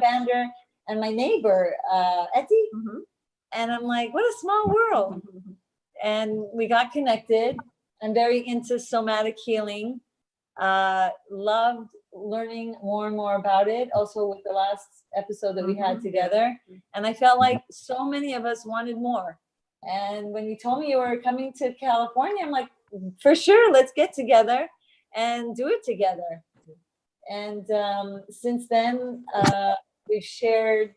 Bander and my neighbor, Etty. And I'm like, what a small world. And we got connected. I'm very into somatic healing. Loved learning more and more about it. Also with the last episode that we had together. And I felt like so many of us wanted more. And when you told me you were coming to California, I'm like, for sure, let's get together and do it together. And since then, we've shared,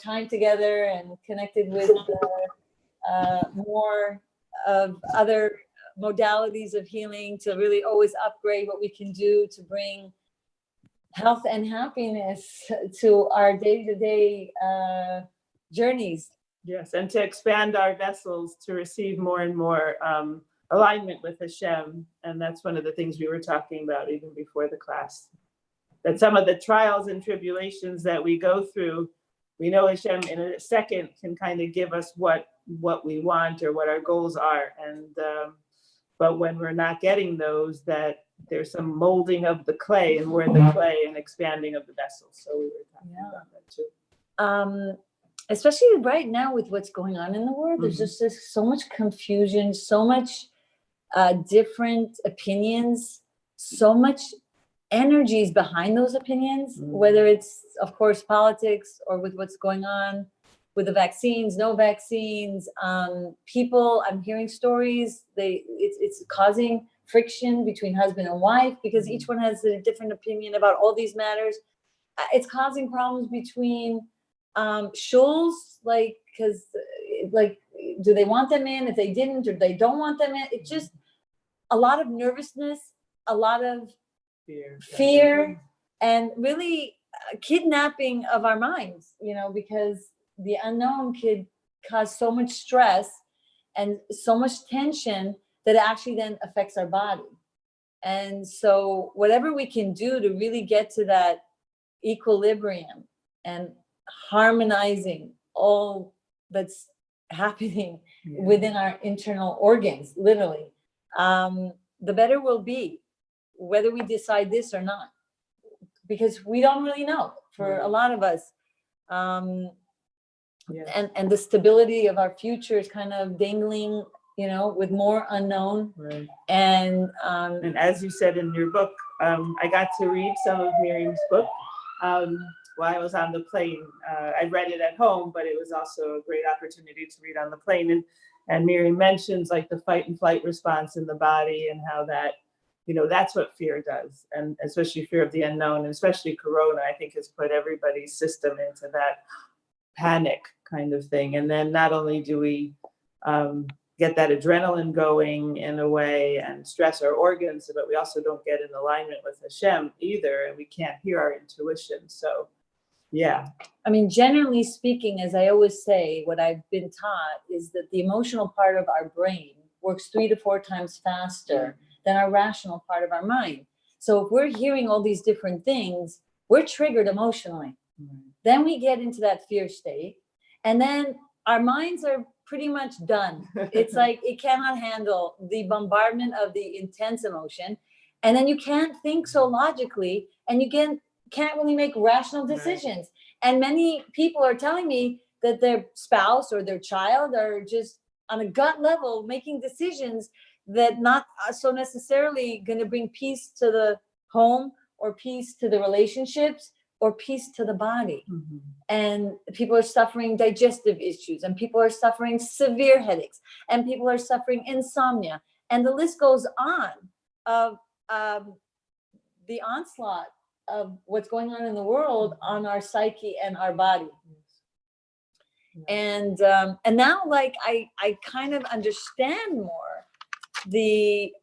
time together and connected with more of other modalities of healing to really always upgrade what we can do to bring health and happiness to our day-to-day journeys. Yes, and to expand our vessels to receive more and more alignment with Hashem. And that's one of the things we were talking about even before the class. That some of the trials and tribulations that we go through, we know Hashem in a second can kind of give us what we want or what our goals are. And but when we're not getting those, that there's some molding of the clay, and we're the clay, and expanding of the vessels. So we were talking about that too. Especially right now with what's going on in the world, there's just so much confusion, so much different opinions, so much energies behind those opinions, whether it's, of course, politics or with what's going on with the vaccines, no vaccines. People, I'm hearing stories, it's causing friction between husband and wife because each one has a different opinion about all these matters. It's causing problems between shuls, because do they want them in? If they didn't, or they don't want them in, it's just a lot of nervousness, a lot of fear, and really kidnapping of our minds, because the unknown could cause so much stress and so much tension that it actually then affects our body. And so whatever we can do to really get to that equilibrium and harmonizing all that's happening within our internal organs, literally, the better we'll be, whether we decide this or not, because we don't really know for a lot of us. And the stability of our future is kind of dangling, with more unknown. Right. And as you said in your book, I got to read some of Miriam's book while I was on the plane. I read it at home, but it was also a great opportunity to read on the plane. And Miriam mentions like the fight and flight response in the body, and how that, that's what fear does. And especially fear of the unknown, and especially Corona, I think, has put everybody's system into that panic kind of thing. And then not only do we get that adrenaline going in a way and stress our organs, but we also don't get in alignment with Hashem either, and we can't hear our intuition. So I mean, generally speaking, as I always say, what I've been taught is that the emotional part of our brain works 3 to 4 times faster than our rational part of our mind. So if we're hearing all these different things, we're triggered emotionally. Then we get into that fear state, and then our minds are pretty much done. It's like it cannot handle the bombardment of the intense emotion, and then you can't think so logically, and you can't really make rational decisions. And many people are telling me that their spouse or their child are just on a gut level making decisions that not so necessarily going to bring peace to the home or peace to the relationships or peace to the body. And people are suffering digestive issues, and people are suffering severe headaches, and people are suffering insomnia, and the list goes on of the onslaught of what's going on in the world on our psyche and our body. And now, like, I kind of understand more the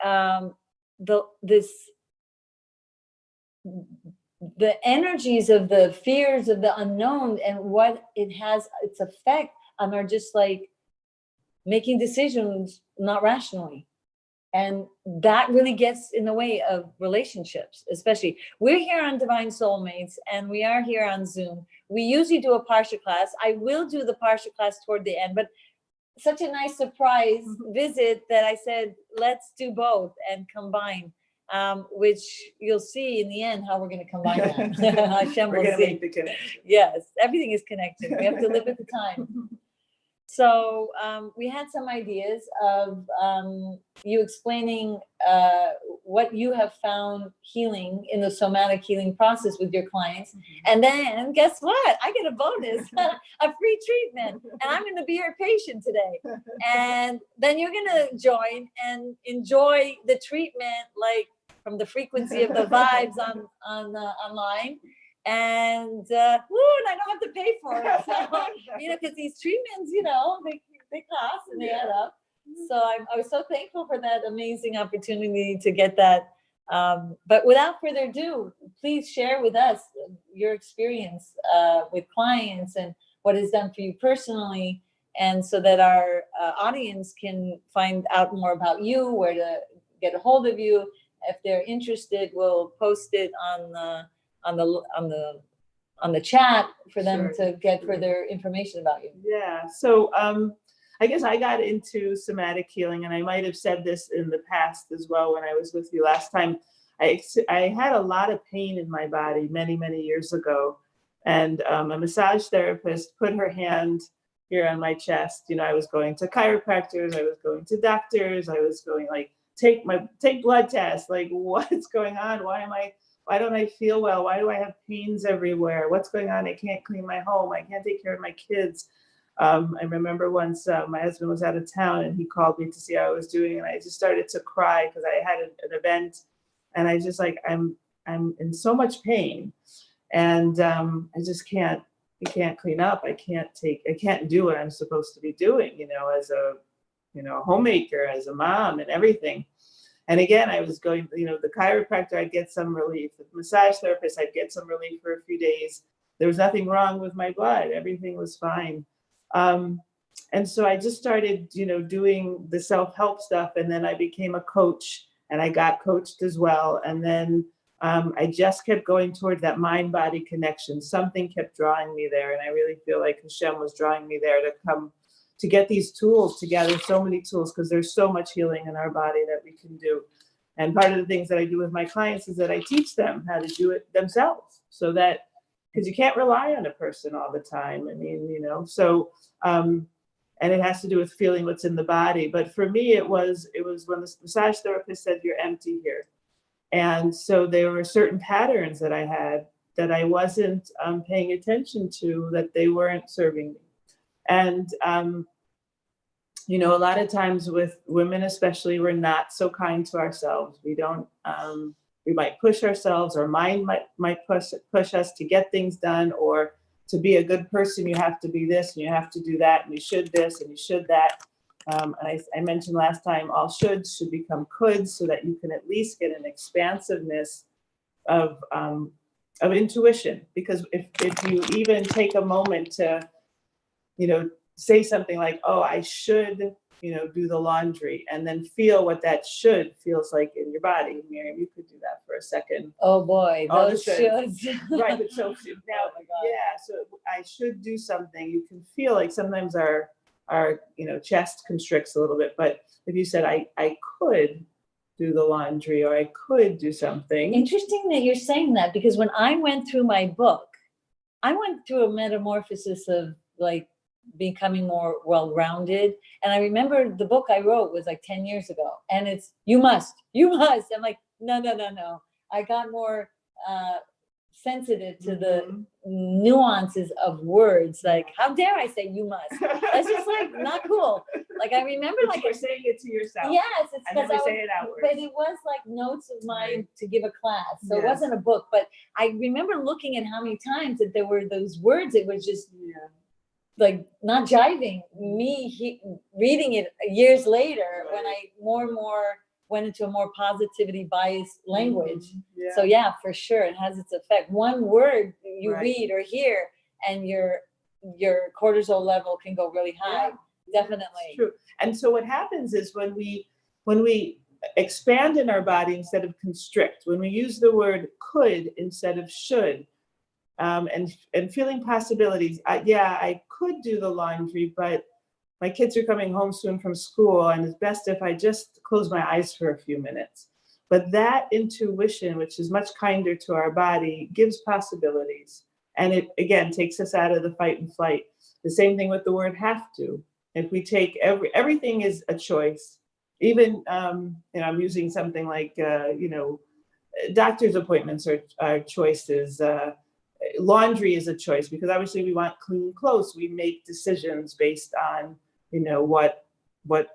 energies of the fears of the unknown, and what it has its effect on our just like making decisions not rationally. And that really gets in the way of relationships, especially. We're here on Divine Soulmates, and we are here on Zoom. We usually do a Parsha class. I will do the Parsha class toward the end, but such a nice surprise visit that I said, let's do both and combine. which you'll see in the end how we're going to combine that. Hashem We're will going to see. make the connection. Yes, everything is connected. We have to live at the time. So we had some ideas of you explaining what you have found healing in the somatic healing process with your clients. And then guess what? I get a bonus, a free treatment. And I'm going to be your patient today. And then you're going to join and enjoy the treatment, like from the frequency of the vibes online. And and I don't have to pay for it. So, because these treatments, they cost and they add up. So I was so thankful for that amazing opportunity to get that. But without further ado, please share with us your experience with clients and what it's done for you personally, and so that our audience can find out more about you, where to get a hold of you. If they're interested, we'll post it on the chat for them to get further information about you. Yeah. So I guess I got into somatic healing, and I might have said this in the past as well when I was with you last time. I had a lot of pain in my body many, many years ago. And a massage therapist put her hand here on my chest. I was going to chiropractors, I was going to doctors, I was going take blood tests, like what's going on? Why don't I feel well? Why do I have pains everywhere? What's going on? I can't clean my home. I can't take care of my kids. I remember once my husband was out of town and he called me to see how I was doing. And I just started to cry because I had an event, and I just I'm in so much pain, and I just can't clean up. I can't do what I'm supposed to be doing, as a, homemaker, as a mom and everything. And again, I was going, the chiropractor, I'd get some relief. The massage therapist, I'd get some relief for a few days. There was nothing wrong with my blood. Everything was fine. And so I just started, doing the self-help stuff. And then I became a coach, and I got coached as well. And then I just kept going toward that mind-body connection. Something kept drawing me there. And I really feel like Hashem was drawing me there to come to get these tools together, so many tools, because there's so much healing in our body that we can do. And part of the things that I do with my clients is that I teach them how to do it themselves, so that, because you can't rely on a person all the time. I mean, so, and it has to do with feeling what's in the body. But for me, it was when the massage therapist said, "You're empty here." And so there were certain patterns that I had that I wasn't paying attention to, that they weren't serving me. And, a lot of times with women, especially, we're not so kind to ourselves. We don't, we might push ourselves, or mind might push us to get things done, or to be a good person, you have to be this and you have to do that, and you should this and you should that. And I mentioned last time, all shoulds should become coulds, so that you can at least get an expansiveness of intuition. Because if you even take a moment to, say something like, "Oh, I should, do the laundry," and then feel what that should feels like in your body. Miriam, you could do that for a second. Oh boy, All those the shoulds. shoulds. Right, but so now, so I should do something. You can feel like sometimes our chest constricts a little bit. But if you said, I could do the laundry, or I could do something. Interesting that you're saying that, because when I went through my book, I went through a metamorphosis of becoming more well-rounded. And I remember the book I wrote was 10 years ago, and it's, you must. I'm like, no. I got more sensitive to the nuances of words. Like, how dare I say you must? That's just not cool. I remember you're saying it to yourself. Yes, it's because I say it outwards. But it was notes of mine to give a class. So It wasn't a book, but I remember looking at how many times that there were those words. It was just not jiving. Me reading it years later, when I more and more went into a more positivity biased language. So for sure, it has its effect. One word you read or hear, and your cortisol level can go really high. Definitely. It's true. And so what happens is when we expand in our body instead of constrict, when we use the word could instead of should, and feeling possibilities. I could do the laundry, but my kids are coming home soon from school, and it's best if I just close my eyes for a few minutes. But that intuition, which is much kinder to our body, gives possibilities. And it, again, takes us out of the fight and flight. The same thing with the word have to. If we take everything is a choice. Even, I'm using something like, doctor's appointments are choices. Laundry is a choice, because obviously we want clean clothes. We make decisions based on,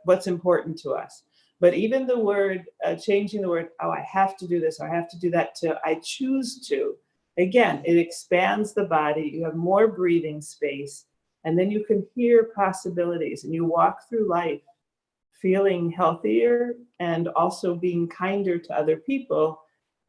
what's important to us. But even the word, changing the word, oh, I have to do this, or I have to do that, to I choose to. Again, it expands the body. You have more breathing space, and then you can hear possibilities, and you walk through life feeling healthier and also being kinder to other people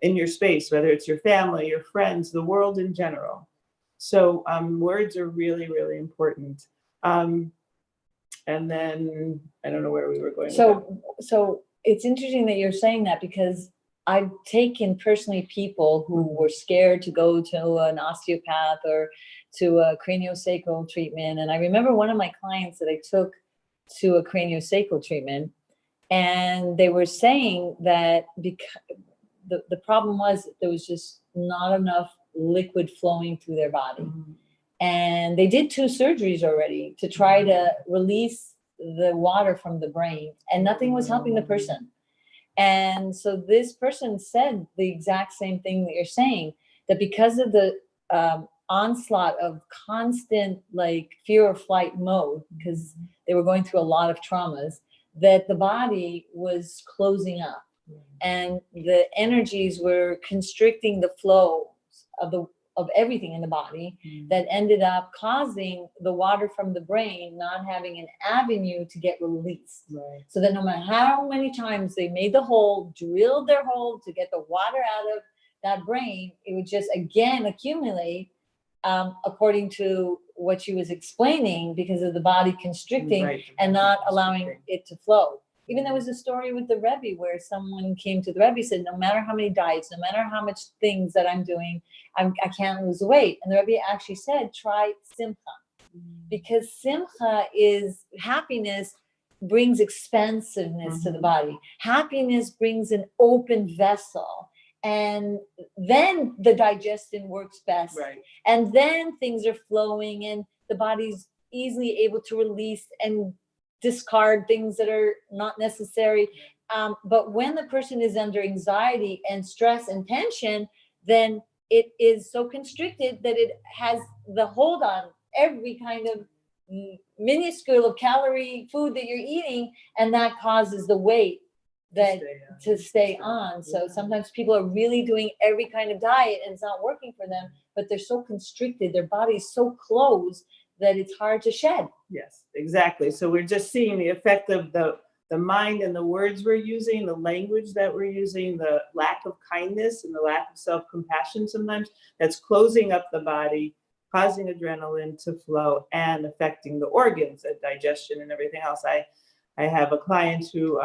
in your space, whether it's your family, your friends, the world in general. So words are really, really important. And then I don't know where we were going. So it's interesting that you're saying that, because I've taken personally people who were scared to go to an osteopath or to a craniosacral treatment. And I remember one of my clients that I took to a craniosacral treatment, and they were saying that because the problem was there was just not enough liquid flowing through their body. Mm-hmm. And they did 2 surgeries already to try to release the water from the brain, and nothing was helping the person. And so this person said the exact same thing that you're saying, that because of the onslaught of constant fear or flight mode, because they were going through a lot of traumas, that the body was closing up, and the energies were constricting the flow of everything in the body, that ended up causing the water from the brain not having an avenue to get released. Right. So that no matter how many times they made the hole, drilled their hole to get the water out of that brain, it would just again accumulate, according to what she was explaining, because of the body constricting and not allowing it to flow. Even there was a story with the Rebbe where someone came to the Rebbe and said, no matter how many diets, no matter how much things that I'm doing, I can't lose weight. And the Rebbe actually said, try simcha. Because simcha is happiness, brings expansiveness to the body. Happiness brings an open vessel. And then the digestion works best. Right. And then things are flowing, and the body's easily able to release and discard things that are not necessary. But when the person is under anxiety and stress and tension, then it is so constricted that it has the hold on every kind of minuscule of calorie food that you're eating, and that causes the weight to stay on. So sometimes people are really doing every kind of diet and it's not working for them, but they're so constricted, their body's so closed that it's hard to shed. Yes, exactly. So we're just seeing the effect of the mind and the words we're using, the language that we're using, the lack of kindness and the lack of self-compassion sometimes, that's closing up the body, causing adrenaline to flow and affecting the organs and digestion and everything else. I have a client who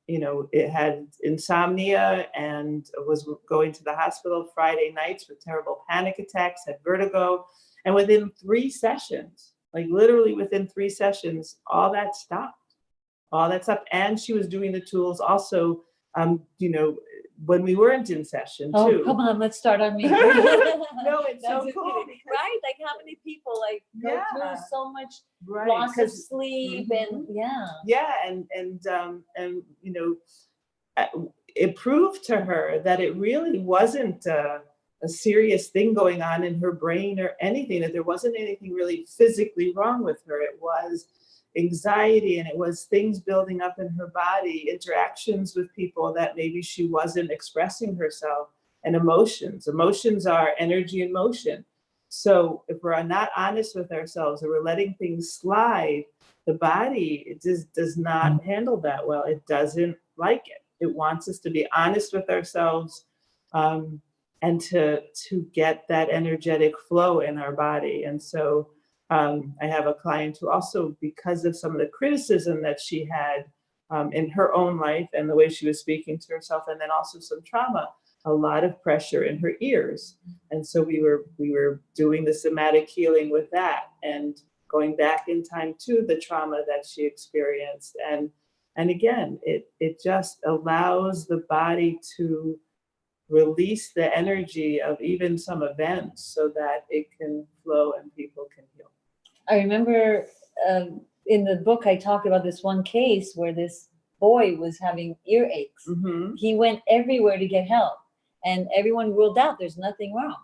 it had insomnia and was going to the hospital Friday nights with terrible panic attacks, had vertigo. And within 3 sessions, literally within 3 sessions, all that stopped. And she was doing the tools also, when we weren't in session too. Oh, come on, let's start on me. No, it's so cool. Right? How many people go through so much loss of sleep and it proved to her that it really wasn't a serious thing going on in her brain or anything, that there wasn't anything really physically wrong with her. It was anxiety, and it was things building up in her body, interactions with people that maybe she wasn't expressing herself, and emotions. Emotions are energy in motion. So if we're not honest with ourselves, or we're letting things slide, the body, it just does not handle that well. It doesn't like it. It wants us to be honest with ourselves, and to get that energetic flow in our body. And so I have a client who also, because of some of the criticism that she had in her own life and the way she was speaking to herself, and then also some trauma, a lot of pressure in her ears. And so we were doing the somatic healing with that, and going back in time to the trauma that she experienced, and And again, it just allows the body to release the energy of even some events so that it can flow and people can heal. I remember in the book, I talked about this one case where this boy was having earaches. Mm-hmm. He went everywhere to get help, and everyone ruled out there's nothing wrong.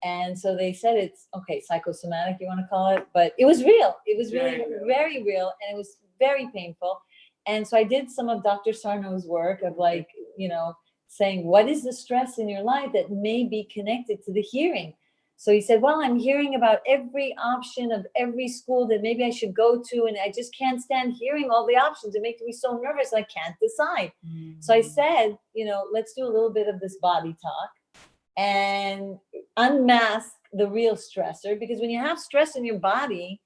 And so they said it's okay, psychosomatic, you want to call it, but it was real. It was really very real, and it was very painful. And so I did some of Dr. Sarno's work of like, saying, what is the stress in your life that may be connected to the hearing? So he said, well, I'm hearing about every option of every school that maybe I should go to, and I just can't stand hearing all the options. It makes me so nervous. I can't decide. Mm-hmm. So I said, let's do a little bit of this body talk and unmask the real stressor, because when you have stress in your body,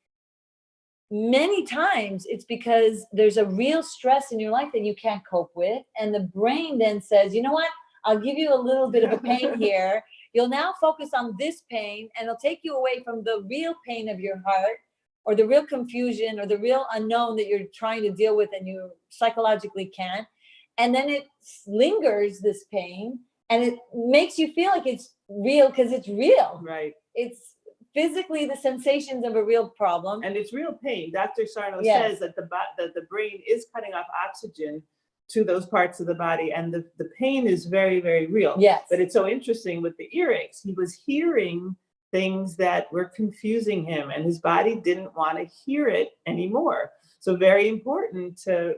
many times it's because there's a real stress in your life that you can't cope with. And the brain then says, you know what? I'll give you a little bit of a pain here. You'll now focus on this pain, and it'll take you away from the real pain of your heart, or the real confusion, or the real unknown that you're trying to deal with and you psychologically can't. And then it lingers, this pain, and it makes you feel like it's real because it's real. Right. It's physically the sensations of a real problem. And it's real pain. Dr. Sarno says that the brain is cutting off oxygen to those parts of the body, and the pain is very, very real. Yes. But it's so interesting with the earaches. He was hearing things that were confusing him, and his body didn't want to hear it anymore. So very important to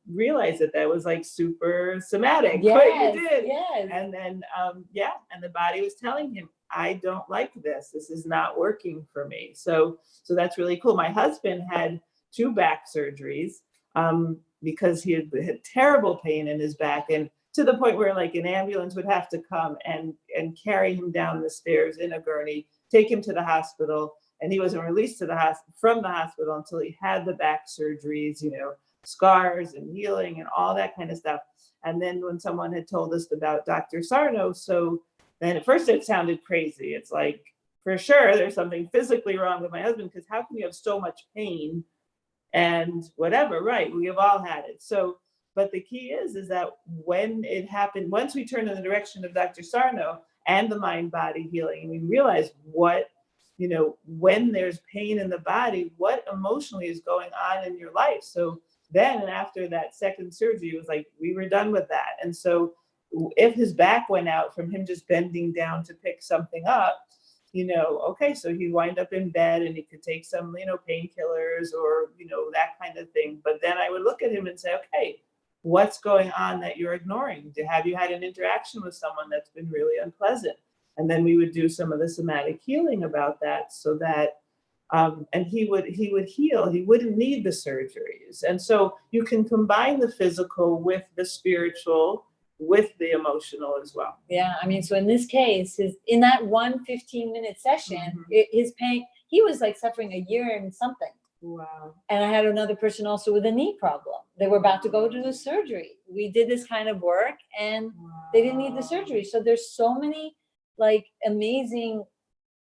realize that was like super somatic, what you did. Yes. And then, and the body was telling him, I don't like this. This is not working for me. So that's really cool. My husband had 2 back surgeries because he had terrible pain in his back, and to the point where like an ambulance would have to come and carry him down the stairs in a gurney, take him to the hospital. And he wasn't released from the hospital until he had the back surgeries, scars and healing and all that kind of stuff. And then when someone had told us about Dr. Sarno, so then at first it sounded crazy. It's like, for sure, there's something physically wrong with my husband, because how can you have so much pain and whatever, right? We have all had it. So, but the key is that when it happened, once we turned in the direction of Dr. Sarno and the mind-body healing, and we realized what, when there's pain in the body, what emotionally is going on in your life. So then after that second surgery, it was like, we were done with that. And so if his back went out from him just bending down to pick something up, okay, so he'd wind up in bed and he could take some, painkillers or, that kind of thing. But then I would look at him and say, okay, what's going on that you're ignoring? Have you had an interaction with someone that's been really unpleasant? And then we would do some of the somatic healing about that, so that, and he would heal. He wouldn't need the surgeries. And so you can combine the physical with the spiritual, with the emotional as well. Yeah, I mean, so in this case, in that 1 15-minute session, his pain, he was like suffering a year and something. Wow. And I had another person also with a knee problem. They were about to go to the surgery. We did this kind of work, and they didn't need the surgery. So there's so many like amazing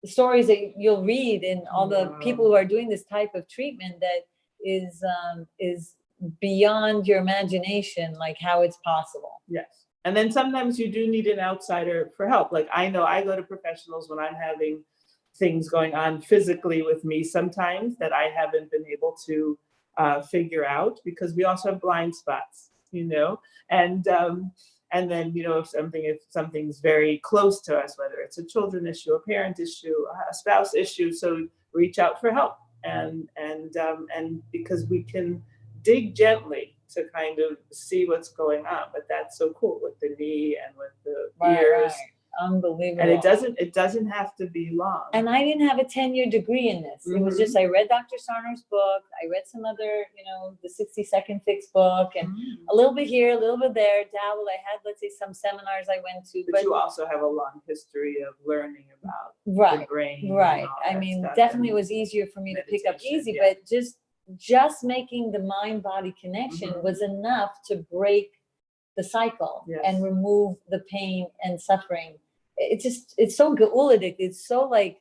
stories that you'll read in all the people who are doing this type of treatment that is beyond your imagination, like how it's possible. Yes. And then sometimes you do need an outsider for help. Like I know I go to professionals when I'm having things going on physically with me sometimes that I haven't been able to figure out, because we also have blind spots, and then, if something's very close to us, whether it's a children issue, a parent issue, a spouse issue, so reach out for help, and because we can dig gently to kind of see what's going on. But that's so cool with the knee and with the ears. Right. Unbelievable. And it doesn't have to be long. And I didn't have a 10-year degree in this. It was just, I read Dr. Sarno's book. I read some other, the 60-second fix book, and a little bit here, a little bit there, dabbled. I had, let's say, some seminars I went to. But you also have a long history of learning about the brain. Right. I mean, definitely it was easier for me to pick up easy, but just making the mind-body connection was enough to break the cycle and remove the pain and suffering. It's so geuludic. It's so like,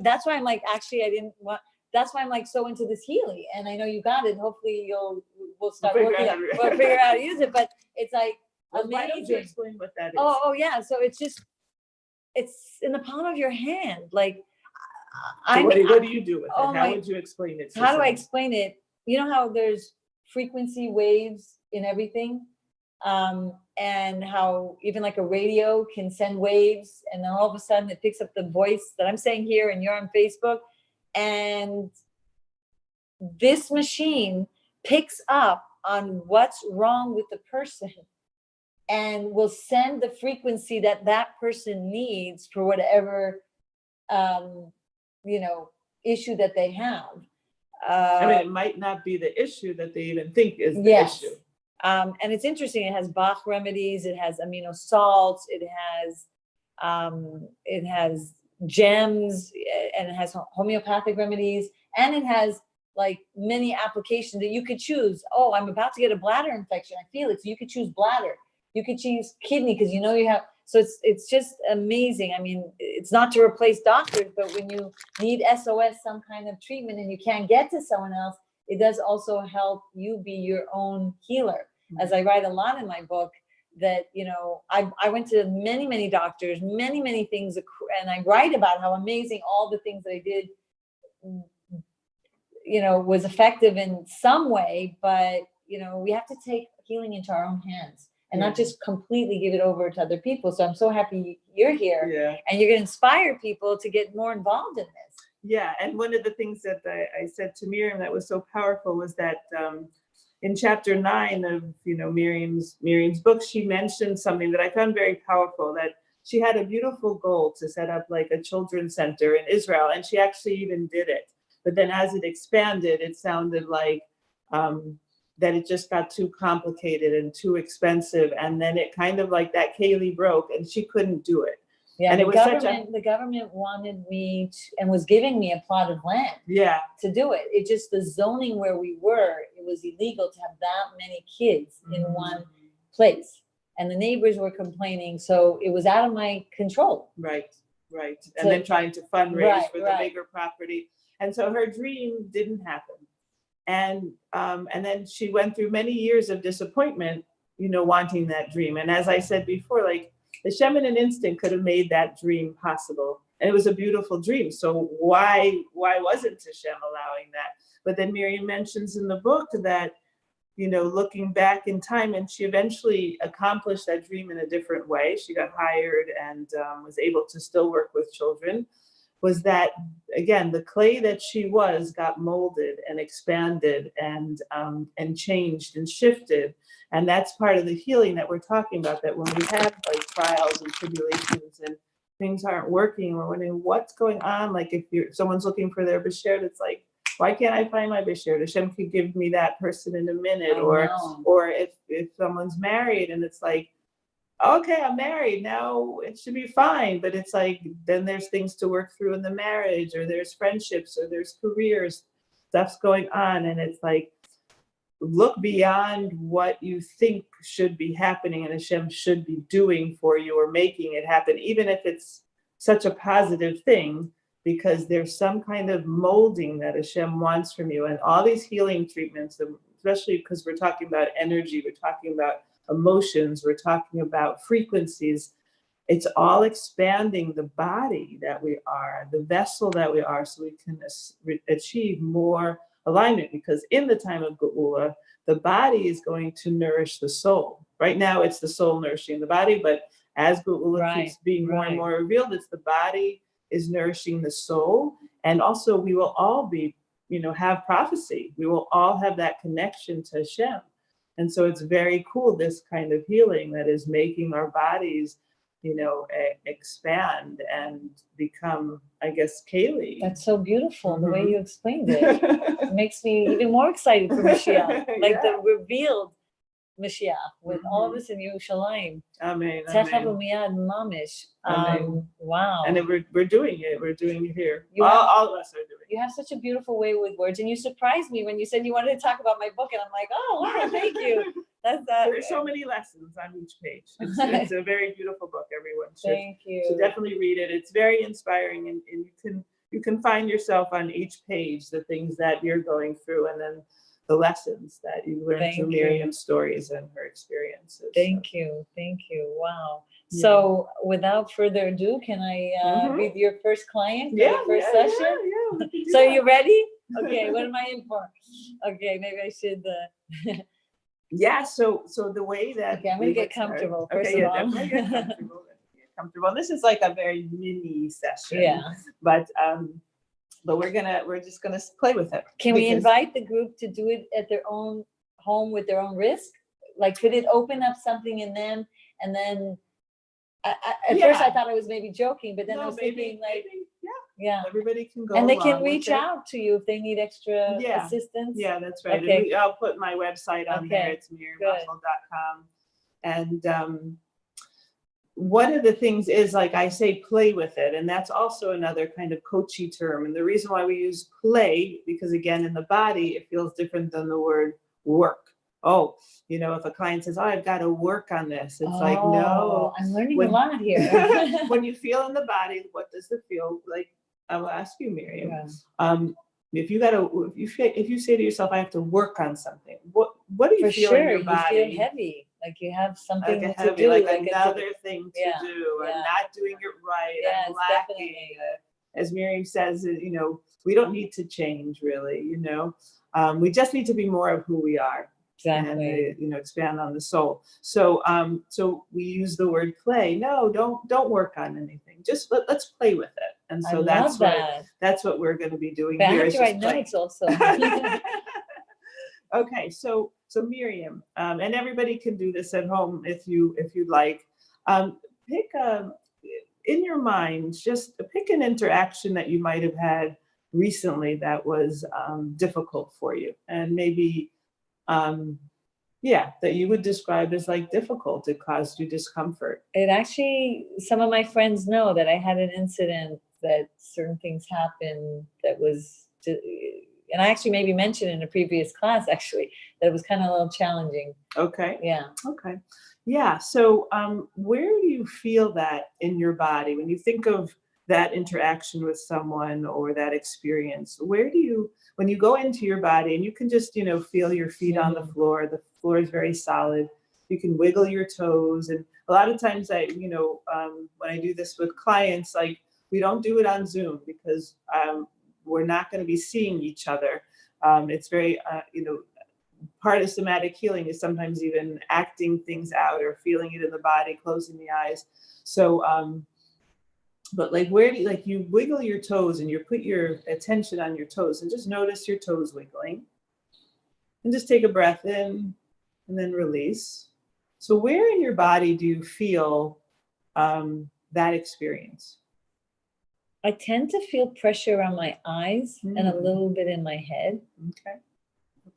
that's why I'm like, actually, I didn't want, that's why I'm like so into this healing. And I know you got it. Hopefully we'll start We'll working. figure We'll figure out how to use it. But it's like Well, why don't you amazing. explain what that is? Oh yeah. So it's in the palm of your hand. Like So what do you do with it? How would you explain it? How do I explain it? You know how there's frequency waves in everything? And how even like a radio can send waves, and then all of a sudden it picks up the voice that I'm saying here and you're on Facebook. And this machine picks up on what's wrong with the person and will send the frequency that that person needs for whatever, issue that they have. I mean, it might not be the issue that they even think is the issue. And it's interesting. It has Bach remedies. It has amino salts. It has gems, and it has homeopathic remedies, and it has like many applications that you could choose. Oh, I'm about to get a bladder infection. I feel it. So you could choose bladder. You could choose kidney because you have. So it's just amazing. I mean, it's not to replace doctors, but when you need SOS, some kind of treatment, and you can't get to someone else, it does also help you be your own healer. As I write a lot in my book, that, I went to many, many doctors, many, many things, and I write about how amazing all the things that I did, was effective in some way, but, we have to take healing into our own hands and not just completely give it over to other people. So I'm so happy you're here and you're going to inspire people to get more involved in this. Yeah. And one of the things that I said to Miriam that was so powerful was that, in chapter 9 of Miriam's book, she mentioned something that I found very powerful, that she had a beautiful goal to set up like a children's center in Israel, and she actually even did it. But then as it expanded, it sounded like that it just got too complicated and too expensive, and then it kind of like that Kaylee broke and she couldn't do it. Yeah, and the government wanted me and was giving me a plot of land to do it. It just, the zoning where we were, it was illegal to have that many kids in one place. And the neighbors were complaining. So it was out of my control. Right. And then trying to fundraise for the bigger property. And so her dream didn't happen. And then she went through many years of disappointment, wanting that dream. And as I said before, like, the Shemin instinct could have made that dream possible. And it was a beautiful dream. So why wasn't Hashem allowing that? But then Miriam mentions in the book that, looking back in time, and she eventually accomplished that dream in a different way. She got hired and was able to still work with children. Was that, again, the clay that she got molded and expanded and changed and shifted. And that's part of the healing that we're talking about, that when we have like trials and tribulations and things aren't working, we're wondering what's going on. Like if someone's looking for their beshert, it's like, why can't I find my beshert? Hashem could give me that person in a minute. Or if someone's married and it's like, okay, I'm married now, it should be fine. But it's like, then there's things to work through in the marriage, or there's friendships, or there's careers, stuff's going on. And it's like, look beyond what you think should be happening and Hashem should be doing for you or making it happen, even if it's such a positive thing, because there's some kind of molding that Hashem wants from you. And all these healing treatments, especially because we're talking about energy, we're talking about emotions, we're talking about frequencies, it's all expanding the body that we are, the vessel that we are, so we can achieve more alignment. Because in the time of Geula, the body is going to nourish the soul. Right now, it's the soul nourishing the body, but as Geula keeps being more and more revealed, it's the body is nourishing the soul. And also, we will all be, have prophecy. We will all have that connection to Hashem. And so it's very cool, this kind of healing that is making our bodies, expand and become, I guess, Kaylee. That's so beautiful, the way you explained it. It makes me even more excited for Mashiach, like the revealed Mashiach with all of us in Yerushalayim. Amen. Mamish. Wow. And we're doing it. We're doing it here. All of us are doing it. You have such a beautiful way with words, and you surprised me when you said you wanted to talk about my book, and I'm like, oh, wow, thank you. There's so many lessons on each page. It's a very beautiful book. Everyone should definitely read it. It's very inspiring, and you can find yourself on each page, the things that you're going through, and then the lessons that you learned through Miriam's stories and her experiences. Thank you. Wow. Yeah. So without further ado, can I be your first client for the first session? Yeah. So you ready? Okay, what am I in for? Okay, maybe I should. Yeah. So the way that I'm gonna get comfortable. First of all, definitely get comfortable. This is like a very mini session. Yeah. But we're just gonna play with it. Can we invite the group to do it at their own home with their own risk? Like, could it open up something in them? And then at first I thought I was maybe joking, but then I was thinking like, everybody can go, and they can reach out to you if they need extra assistance. Yeah, that's right. Okay. And I'll put my website on there. It's miriamrussell.com. And one of the things is, like I say, play with it. And that's also another kind of coachy term. And the reason why we use play, because again, in the body, it feels different than the word work. Oh, if a client says, I've got to work on this. It's like, no. I'm learning a lot here. When you feel in the body, what does it feel like? I will ask you, Miriam. Yeah. If you say to yourself, I have to work on something, what do you feel in your body? You feel heavy, like you have something like to do, like another thing to do, and not doing it right, and lacking. As Miriam says, we don't need to change, really. We just need to be more of who we are. Exactly. And expand on the soul. So we use the word play. No, don't work on anything. Just let's play with it. And so that's what we're going to be doing here. I have to write notes also. Okay, so Miriam, and everybody can do this at home if you'd like. Pick in your mind, just pick an interaction that you might have had recently that was difficult for you, and maybe that you would describe as like difficult. It caused you discomfort. It actually, some of my friends know that I had an incident that certain things happened that was, and I actually maybe mentioned in a previous class actually that it was kind of a little challenging. Okay. Yeah. Okay. Yeah. So where do you feel that in your body when you think of that interaction with someone or that experience? Where do you, when you go into your body, and you can just, feel your feet on the floor is very solid. You can wiggle your toes. And a lot of times when I do this with clients, like we don't do it on Zoom because we're not going to be seeing each other. It's very, part of somatic healing is sometimes even acting things out or feeling it in the body, closing the eyes. So, but like, where do you wiggle your toes and you put your attention on your toes and just notice your toes wiggling, and just take a breath in and then release. So where in your body do you feel that experience? I tend to feel pressure on my eyes and a little bit in my head.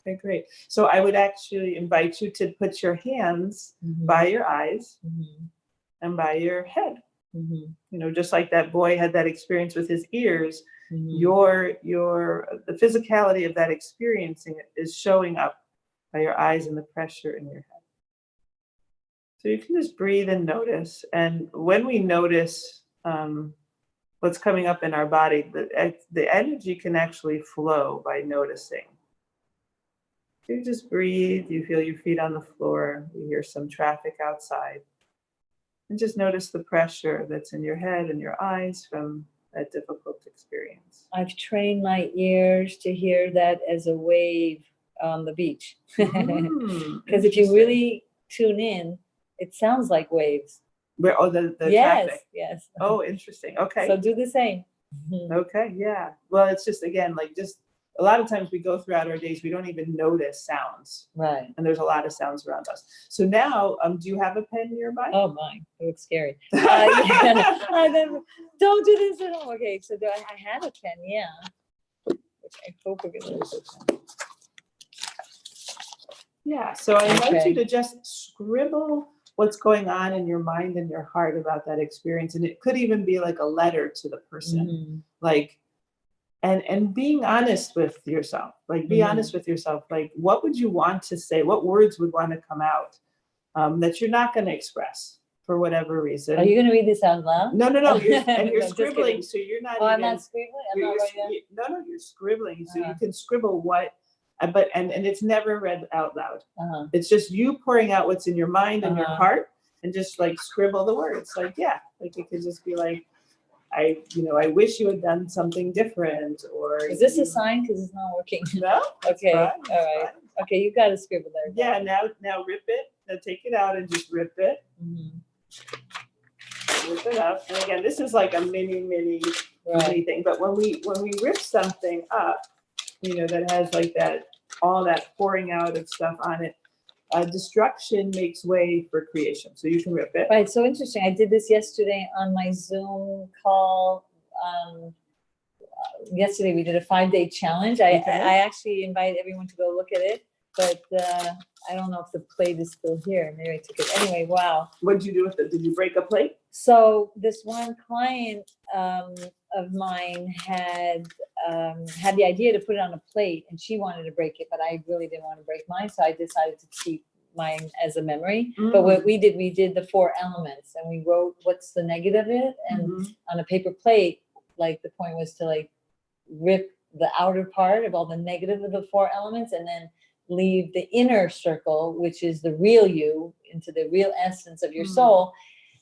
Okay, great. So I would actually invite you to put your hands by your eyes and by your head. Just like that boy had that experience with his ears, the physicality of that experiencing it is showing up by your eyes and the pressure in your head. So you can just breathe and notice. And when we notice what's coming up in our body, the energy can actually flow by noticing. So you just breathe, you feel your feet on the floor, you hear some traffic outside. And just notice the pressure that's in your head and your eyes from that difficult experience. I've trained my ears to hear that as a wave on the beach. Because if you really tune in, it sounds like waves. The traffic. Yes. Oh, interesting. Okay. So do the same. Okay, yeah. Well, it's just, again, like just a lot of times we go throughout our days, we don't even notice sounds. Right. And there's a lot of sounds around us. So now, do you have a pen nearby? Oh my, it looks scary. Don't do this at home. Okay, so I had a pen, which I hope we're gonna use. Yeah, so I invite you to just scribble what's going on in your mind and your heart about that experience. And it could even be like a letter to the person, like, and being honest with yourself, like be honest with yourself. Like, what would you want to say? What words would want to come out that you're not going to express? for whatever reason. Are you going to read this out loud? No. You're No, just scribbling, kidding. so you're not. Oh, even, I'm not scribbling. I'm not writing down? No, you're scribbling, so you Uh-huh. can scribble what, but and it's never read out loud. Uh-huh. It's just you pouring out what's in your mind and your Uh-huh. heart, and just like scribble the words. Like yeah, like it could just be like, I wish you had done something different. Or Is this a sign? Because it's not working. No. Okay. Fine, All it's right. fine. Okay, you got to scribble there. Yeah. Now rip it. Now take it out and just rip it. Mhm. Rip it up. And again, this is like a mini Right. thing. But when we rip something up, that has like all that pouring out of stuff on it, destruction makes way for creation. So you can rip it. Right. So interesting. I did this yesterday on my Zoom call. Yesterday we did a 5-day challenge. I actually invited everyone to go look at it, but I don't know if the plate is still here. Maybe I took it. Anyway, wow. What did you do with it? Did you break a plate? So this one client of mine had the idea to put it on a plate, and she wanted to break it, but I really didn't want to break mine, so I decided to keep mine as a memory. But what we did the 4 elements, and we wrote what's the negative of it, and on a paper plate, like the point was to like rip the outer part of all the negative of the 4 elements, and then leave the inner circle, which is the real you, into the real essence of your soul.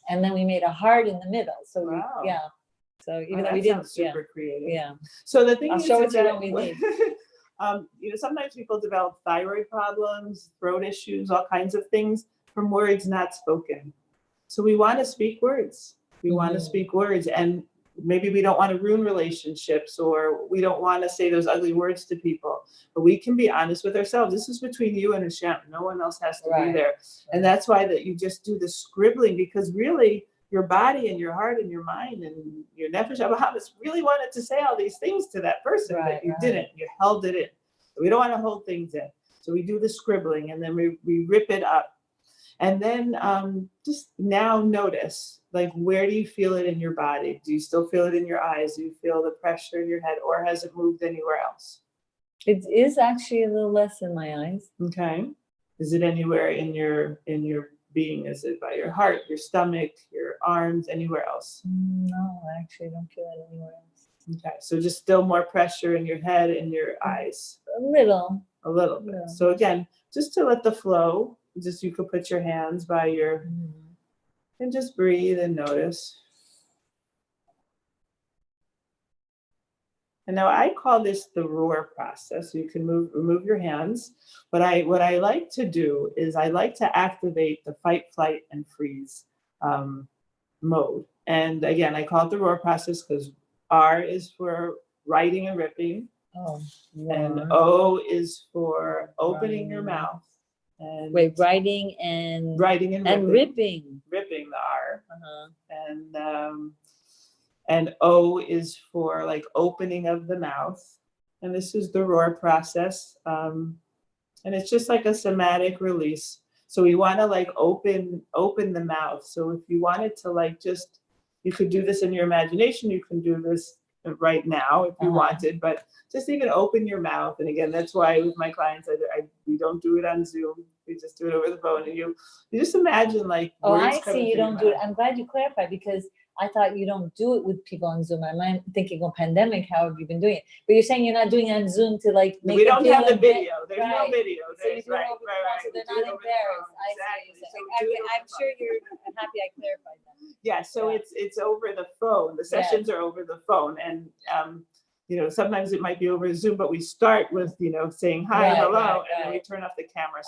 And then we made a heart in the middle. So Wow. So even though that we didn't, super creative. Yeah. So the thing I'll is, show it is to you that when we leave. Sometimes people develop thyroid problems, throat issues, all kinds of things from words not spoken. So we want to speak words. We want to speak words, and maybe we don't want to ruin relationships, or we don't want to say those ugly words to people, but we can be honest with ourselves. This is between you and Hashem. No one else has to be there. And that's why that you just do the scribbling, because really your body and your heart and your mind and your nefesh habahamis really wanted to say all these things to that person, but you didn't. You held it in. We don't want to hold things in. So we do the scribbling, and then we rip it up. And then just now notice, like, where do you feel it in your body? Do you still feel it in your eyes? Do you feel the pressure in your head, or has it moved anywhere else? It is actually a little less in my eyes. Okay. Is it anywhere in your being? Is it by your heart, your stomach, your arms, anywhere else? No, I actually don't feel it anywhere else. Okay. So just still more pressure in your head and your eyes. A little bit. Yeah. So again, just to let the flow. Just you could put your hands by your and just breathe and notice. And now I call this the roar process. You can remove your hands. What I like to do is I like to activate the fight, flight, and freeze mode. And again, I call it the roar process because R is for writing and ripping. And O is for opening your mouth. And writing and ripping the R. And O is for like opening of the mouth. And this is the roar process. And it's just like a somatic release. So we want to like open the mouth. So if you wanted to like just, you could do this in your imagination. You can do this right now if you wanted, but just even open your mouth. And again, that's why with my clients, we don't do it on Zoom. We just do it over the phone. And you just imagine like. I see. You don't do it. I'm glad you clarified, because I thought you don't do it with people on Zoom. I'm thinking, pandemic, how have you been doing it? But you're saying you're not doing it on Zoom to like make. We don't have the video. There's no video. So you do it over the phone, so they're not embarrassed. I'm sure you're happy I clarified that. Yeah. So it's over the phone. The sessions are over the phone, and sometimes it might be over Zoom, but we start with saying hi, hello, and then we turn off the camera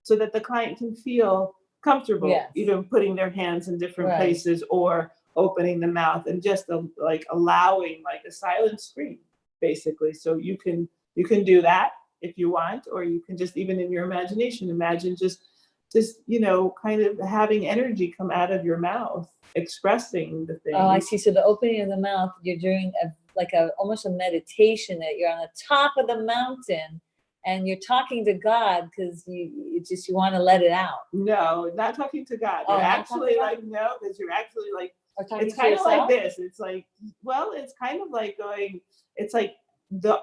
so that the client can feel comfortable, even putting their hands in different places or opening the mouth, and just like allowing like a silent scream, basically. So you can do that if you want, or you can just even in your imagination imagine just kind of having energy come out of your mouth, expressing the thing. Oh, I see. So the opening of the mouth, you're doing almost a meditation, that you're on the top of the mountain and you're talking to God because you want to let it out. No, not talking to God. You're actually like, no, because you're actually like, it's kind of like this. It's like, well, it's kind of like going, it's like the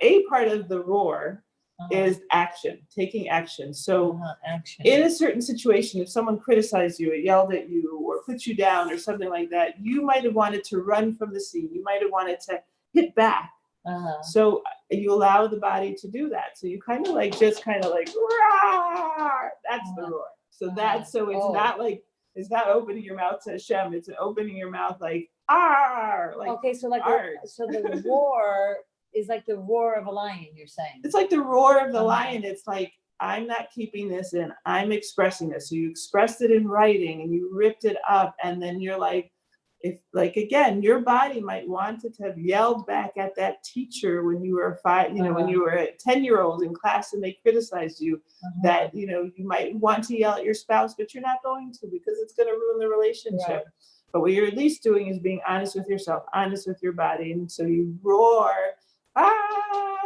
A part of the roar is action, taking action. So action. in a certain situation, if someone criticized you or yelled at you or put you down or something like that, you might have wanted to run from the scene. You might have wanted to hit back. So you allow the body to do that. So you kind of like, just kind of like, roar. That's the roar. So that's, so it's not like, it's not opening your mouth to Hashem. It's opening your mouth like, ah, like, okay. So like, so the roar is like the roar of a lion, you're saying? It's like the roar of the lion. It's like, I'm not keeping this in, I'm expressing this. So you expressed it in writing and you ripped it up. And then you're like, if like, again, your body might want to have yelled back at that teacher when you were when you were a 10-year-old in class and they criticized you, that, you might want to yell at your spouse, but you're not going to, because it's going to ruin the relationship. Right. But what you're at least doing is being honest with yourself, honest with your body. And so you roar,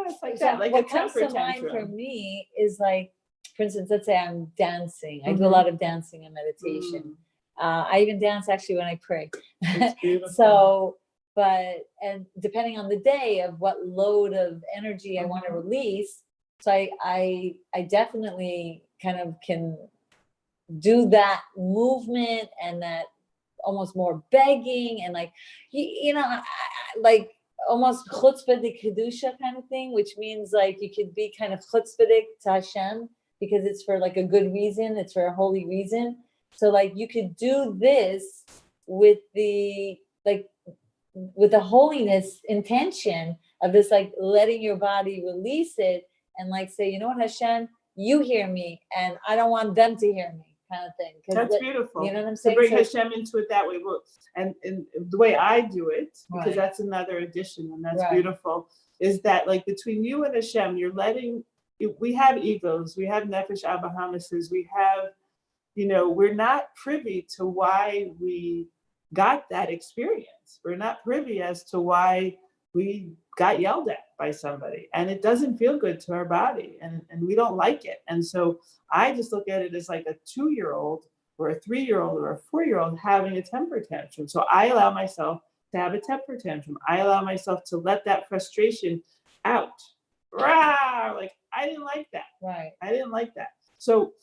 it's like that, like what a temper comes to mind tantrum. for me is like, for instance, let's say I'm dancing. I do a lot of dancing and meditation. I even dance actually when I pray. It's beautiful. So, and depending on the day of what load of energy I want to release, so I definitely kind of can do that movement and that almost more begging and like, like almost chutzpah de kedusha kind of thing, which means like you could be kind of chutzpahdik to Hashem because it's for like a good reason, it's for a holy reason. So like you could do this with the holiness intention of this, like letting your body release it and like say, you know what, Hashem, you hear me and I don't want them to hear me, kind of thing. That's beautiful. You know what I'm saying? To bring Hashem into it that way. Well, and the way I do it, because that's another addition, and that's beautiful, is that like between you and Hashem, you're letting, we have egos, we have nefesh abrahamises, we have, we're not privy to why we got that experience. We're not privy as to why we got yelled at by somebody, and it doesn't feel good to our body, and we don't like it. And so I just look at it as like a 2-year-old or a 3-year-old or a 4-year-old having a temper tantrum. So I allow myself to have a temper tantrum. I allow myself to let that frustration out. Rah! Like, I didn't like that. Right. I didn't like that. So,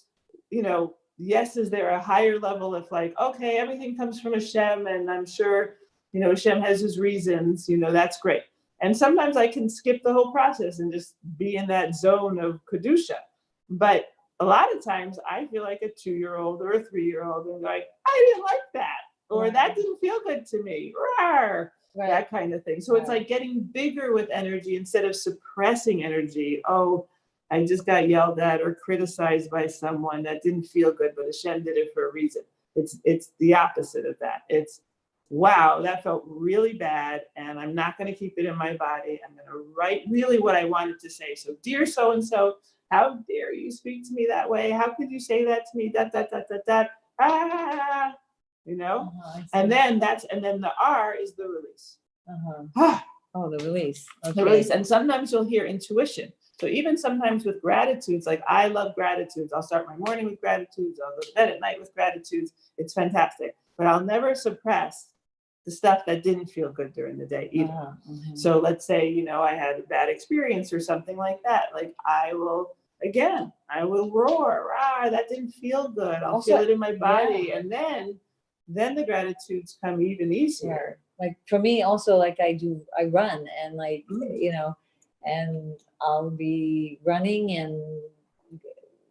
yes, is there a higher level of like, okay, everything comes from Hashem, and I'm sure, Hashem has his reasons, that's great. And sometimes I can skip the whole process and just be in that zone of Kedusha. But a lot of times I feel like a 2-year-old or a 3-year-old and like, I didn't like that, or that didn't feel good to me, that kind of thing. So it's like getting bigger with energy instead of suppressing energy. Oh, I just got yelled at or criticized by someone that didn't feel good, but Hashem did it for a reason. It's the opposite of that. It's, wow, that felt really bad, and I'm not going to keep it in my body. I'm going to write really what I wanted to say. So, dear so-and-so, how dare you speak to me that way? How could you say that to me? And then the R is the release. The release. Okay. The release. And sometimes you'll hear intuition. So even sometimes with gratitudes, like I love gratitudes. I'll start my morning with gratitudes. I'll go to bed at night with gratitudes. It's fantastic. But I'll never suppress the stuff that didn't feel good during the day either. So let's say, I had a bad experience or something like that. Like I will roar. That didn't feel good. I'll feel it in my body. And then the gratitudes come even easier. Like for me also, like I run and like, and I'll be running and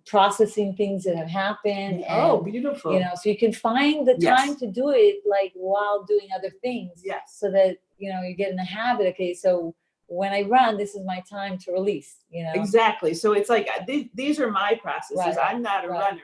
processing things that have happened. Oh, beautiful. So you can find the time to do it like while doing other things. Yes. So that, you get in the habit. Okay. So when I run, this is my time to release, Exactly. So it's like, these are my processes. I'm not a runner,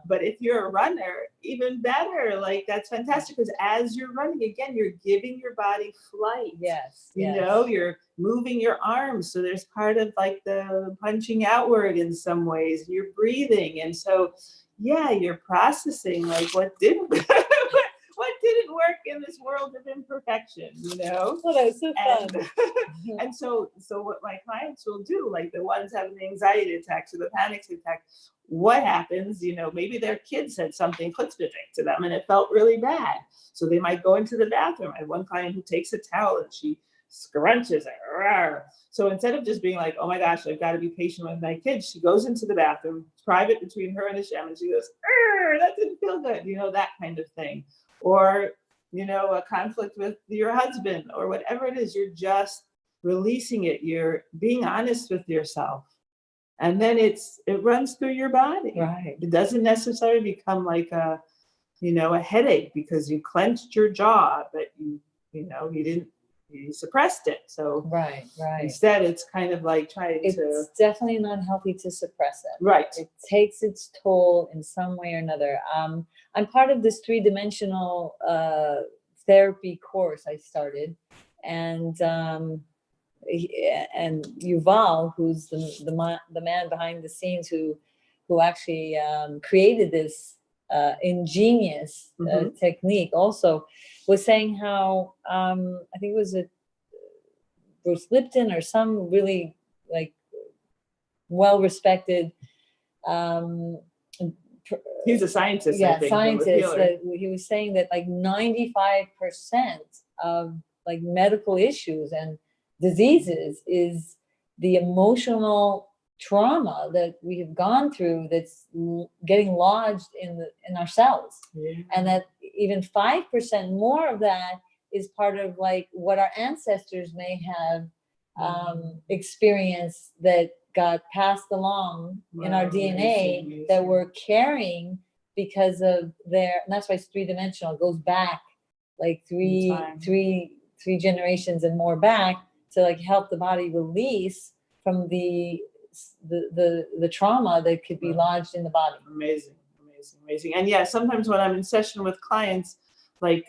but if you're a runner, even better. Like that's fantastic. Because as you're running, again, you're giving your body flight. Yes. You're moving your arms. So there's part of like the punching outward in some ways, you're breathing. And so, you're processing like what didn't work in this world of imperfection, Well, that's so fun. And so what my clients will do, like the ones having the anxiety attacks or the panic attacks, what happens, maybe their kid said something chutzpahdik to them and it felt really bad. So they might go into the bathroom. I have one client who takes a towel and she scrunches it. Rawr. So instead of just being like, oh my gosh, I've got to be patient with my kids, she goes into the bathroom, private between her and Hashem, and she goes, that didn't feel good, that kind of thing. Or, a conflict with your husband or whatever it is, you're just releasing it. You're being honest with yourself. And then it runs through your body. Right. It doesn't necessarily become like a headache because you clenched your jaw, but you suppressed it. So right. instead, it's kind of like It's definitely not healthy to suppress it. Right. It takes its toll in some way or another. I'm part of this 3-dimensional therapy course I started, and Yuval, who's the man behind the sscenes who actually created this ingenious technique, also was saying how I think it was Bruce Lipton or some really like well-respected he's a scientist. Yeah, I think, scientist. That he was saying that like 95% of like medical issues and diseases is the emotional trauma that we have gone through that's getting lodged in our cells. Yeah. And that even 5% more of that is part of like what our ancestors may have experienced that got passed along in our DNA that we're carrying because of and that's why it's 3-dimensional. It goes back like three generations and more back to like help the body release from the trauma that could be lodged in the body. Amazing. And yeah, sometimes when I'm in session with clients, like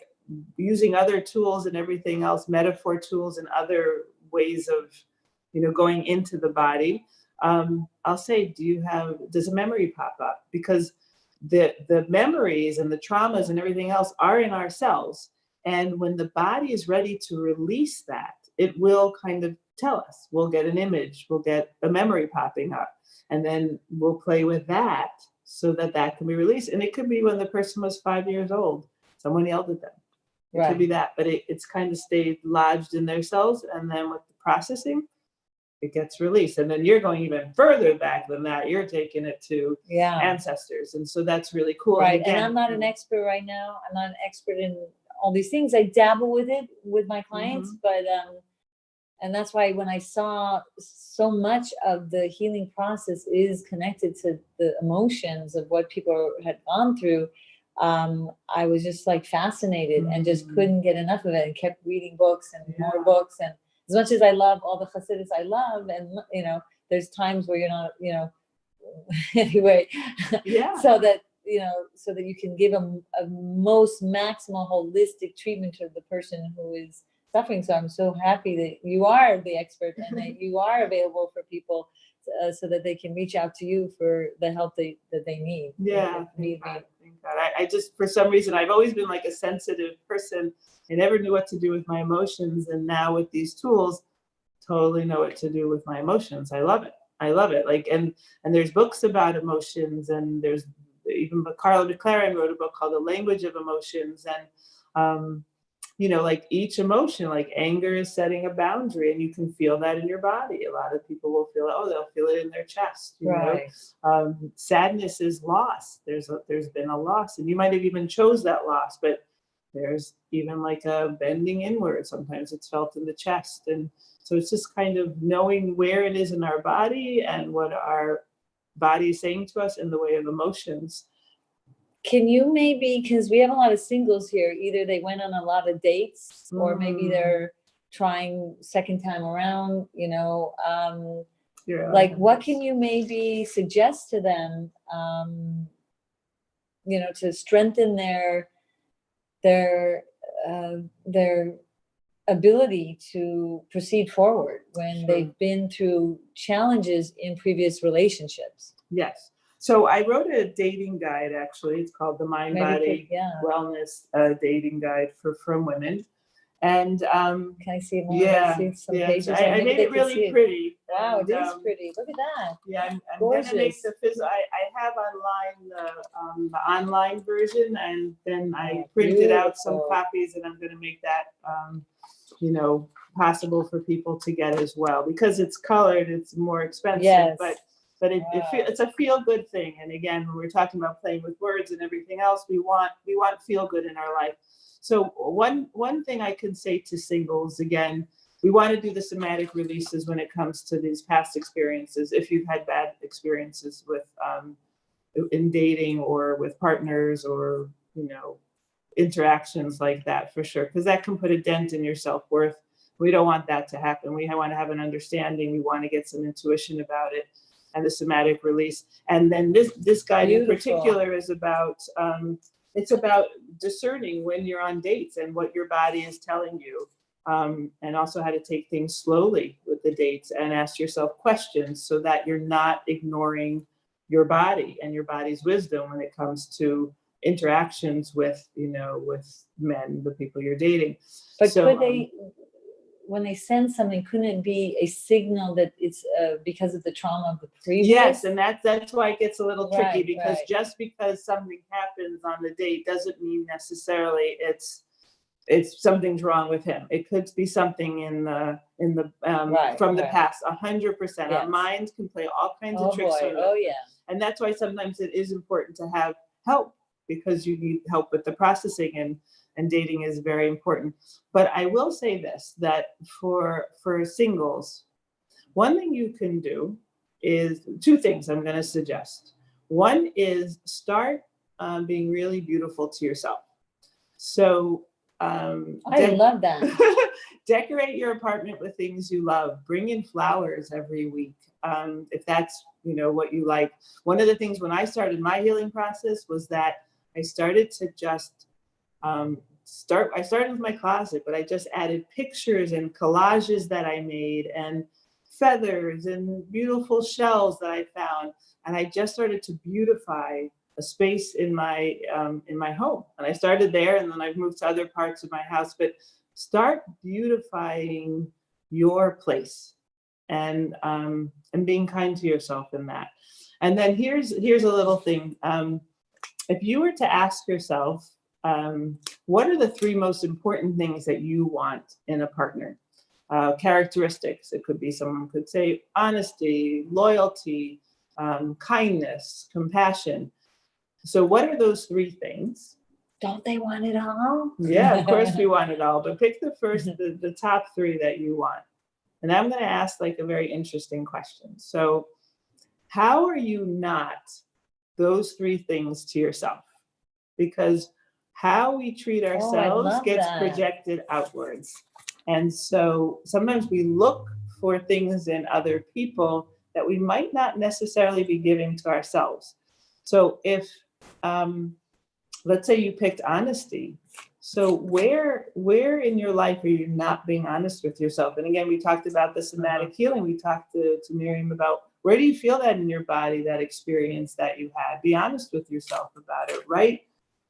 using other tools and everything else, metaphor tools and other ways of, going into the body, I'll say, does a memory pop up? Because the memories and the traumas and everything else are in our cells. And when the body is ready to release that, it will kind of tell us. We'll get an image, we'll get a memory popping up, and then we'll play with that so that can be released. And it could be when the person was 5 years old, someone yelled at them. It could be that, but it's kind of stayed lodged in their cells. And then with the processing, it gets released. And then you're going even further back than that. You're taking it to ancestors. And so that's really cool. Right. And I'm not an expert right now. I'm not an expert in all these things. I dabble with it with my clients, but and that's why when I saw so much of the healing process is connected to the emotions of what people had gone through, I was just like fascinated and just couldn't get enough of it and kept reading books and more books. And as much as I love all the Hasidus I love, and there's times where you're not, anyway, so that you can give a most maximal holistic treatment to the person who is suffering. So I'm so happy that you are the expert and that you are available for people so that they can reach out to you for the help that they need. Yeah. Thank God. I just, for some reason, I've always been like a sensitive person. I never knew what to do with my emotions. And now with these tools, totally know what to do with my emotions. I love it. Like, and there's books about emotions, and there's even Carla McLaren wrote a book called The Language of Emotions. And, like each emotion, like anger is setting a boundary, and you can feel that in your body. A lot of people will feel it. They'll feel it in their chest. Sadness is loss. There's been a loss, and you might have even chose that loss, but there's even like a bending inward. Sometimes it's felt in the chest. And so it's just kind of knowing where it is in our body and what our body is saying to us in the way of emotions. Can you maybe, because we have a lot of singles here, either they went on a lot of dates or maybe they're trying second time around, like what can you maybe suggest to them, to strengthen their ability to proceed forward when they've been through challenges in previous relationships? Yes. So I wrote a dating guide, actually. It's called the Mind Body Wellness Dating Guide from women. And can I see more? See some pages? I made it really pretty. Wow, it is pretty. Look at that. Yeah, I'm going to make the physical. I have online the online version, and then I printed out some copies, and I'm going to make that possible for people to get as well. Because it's colored, it's more expensive, Yes. but Wow. it's a feel good thing. And again, when we're talking about playing with words and everything else, we want feel good in our life. So one thing I can say to singles, again, we want to do the somatic releases when it comes to these past experiences. If you've had bad experiences with in dating or with partners or, you know, interactions like that, for sure, because that can put a dent in your self-worth. We don't want that to happen. We want to have an understanding. We want to get some intuition about it and the somatic release. And then this guide in particular is about, it's about discerning when you're on dates and what your body is telling you. And also how to take things slowly with the dates and ask yourself questions so that you're not ignoring your body and your body's wisdom when it comes to interactions with, you know, with men, the people you're dating. But so, could they, when they send something, couldn't it be a signal that it's because of the trauma of the previous? Yes, and that's why it gets a little tricky, Right, because right. just because something happens on the date doesn't mean necessarily it's something's wrong with him. It could be something in the Right, from the right. past. 100%. Our Yes. minds can play all kinds Oh of tricks boy, on us. oh yeah. And that's why sometimes it is important to have help, because you need help with the processing, and dating is very important. But I will say this, that for singles, one thing you can do is two things I'm going to suggest. One is start being really beautiful to yourself. So I love that. decorate your apartment with things you love. Bring in flowers every week, if that's, you know, what you like. One of the things when I started my healing process was that I started to just I started with my closet, but I just added pictures and collages that I made and feathers and beautiful shells that I found. And I just started to beautify a space in my home. And I started there, and then I've moved to other parts of my house. But start beautifying your place, and being kind to yourself in that. And then here's a little thing. If you were to ask yourself, what are the 3 most important things that you want in a partner? Characteristics. It could be, someone could say honesty, loyalty, kindness, compassion. So what are those 3 things? Don't they want it all? Yeah, of course we want it all, but pick the first, the top 3 that you want. And I'm going to ask like a very interesting question. So how are you not those 3 things to yourself? Because how we treat ourselves gets projected outwards. And so sometimes we look for things in other people that we might not necessarily be giving to ourselves. So if, let's say you picked honesty. So where in your life are you not being honest with yourself? And again, we talked about the somatic healing. We talked to Miriam about, where do you feel that in your body, that experience that you had? Be honest with yourself about it.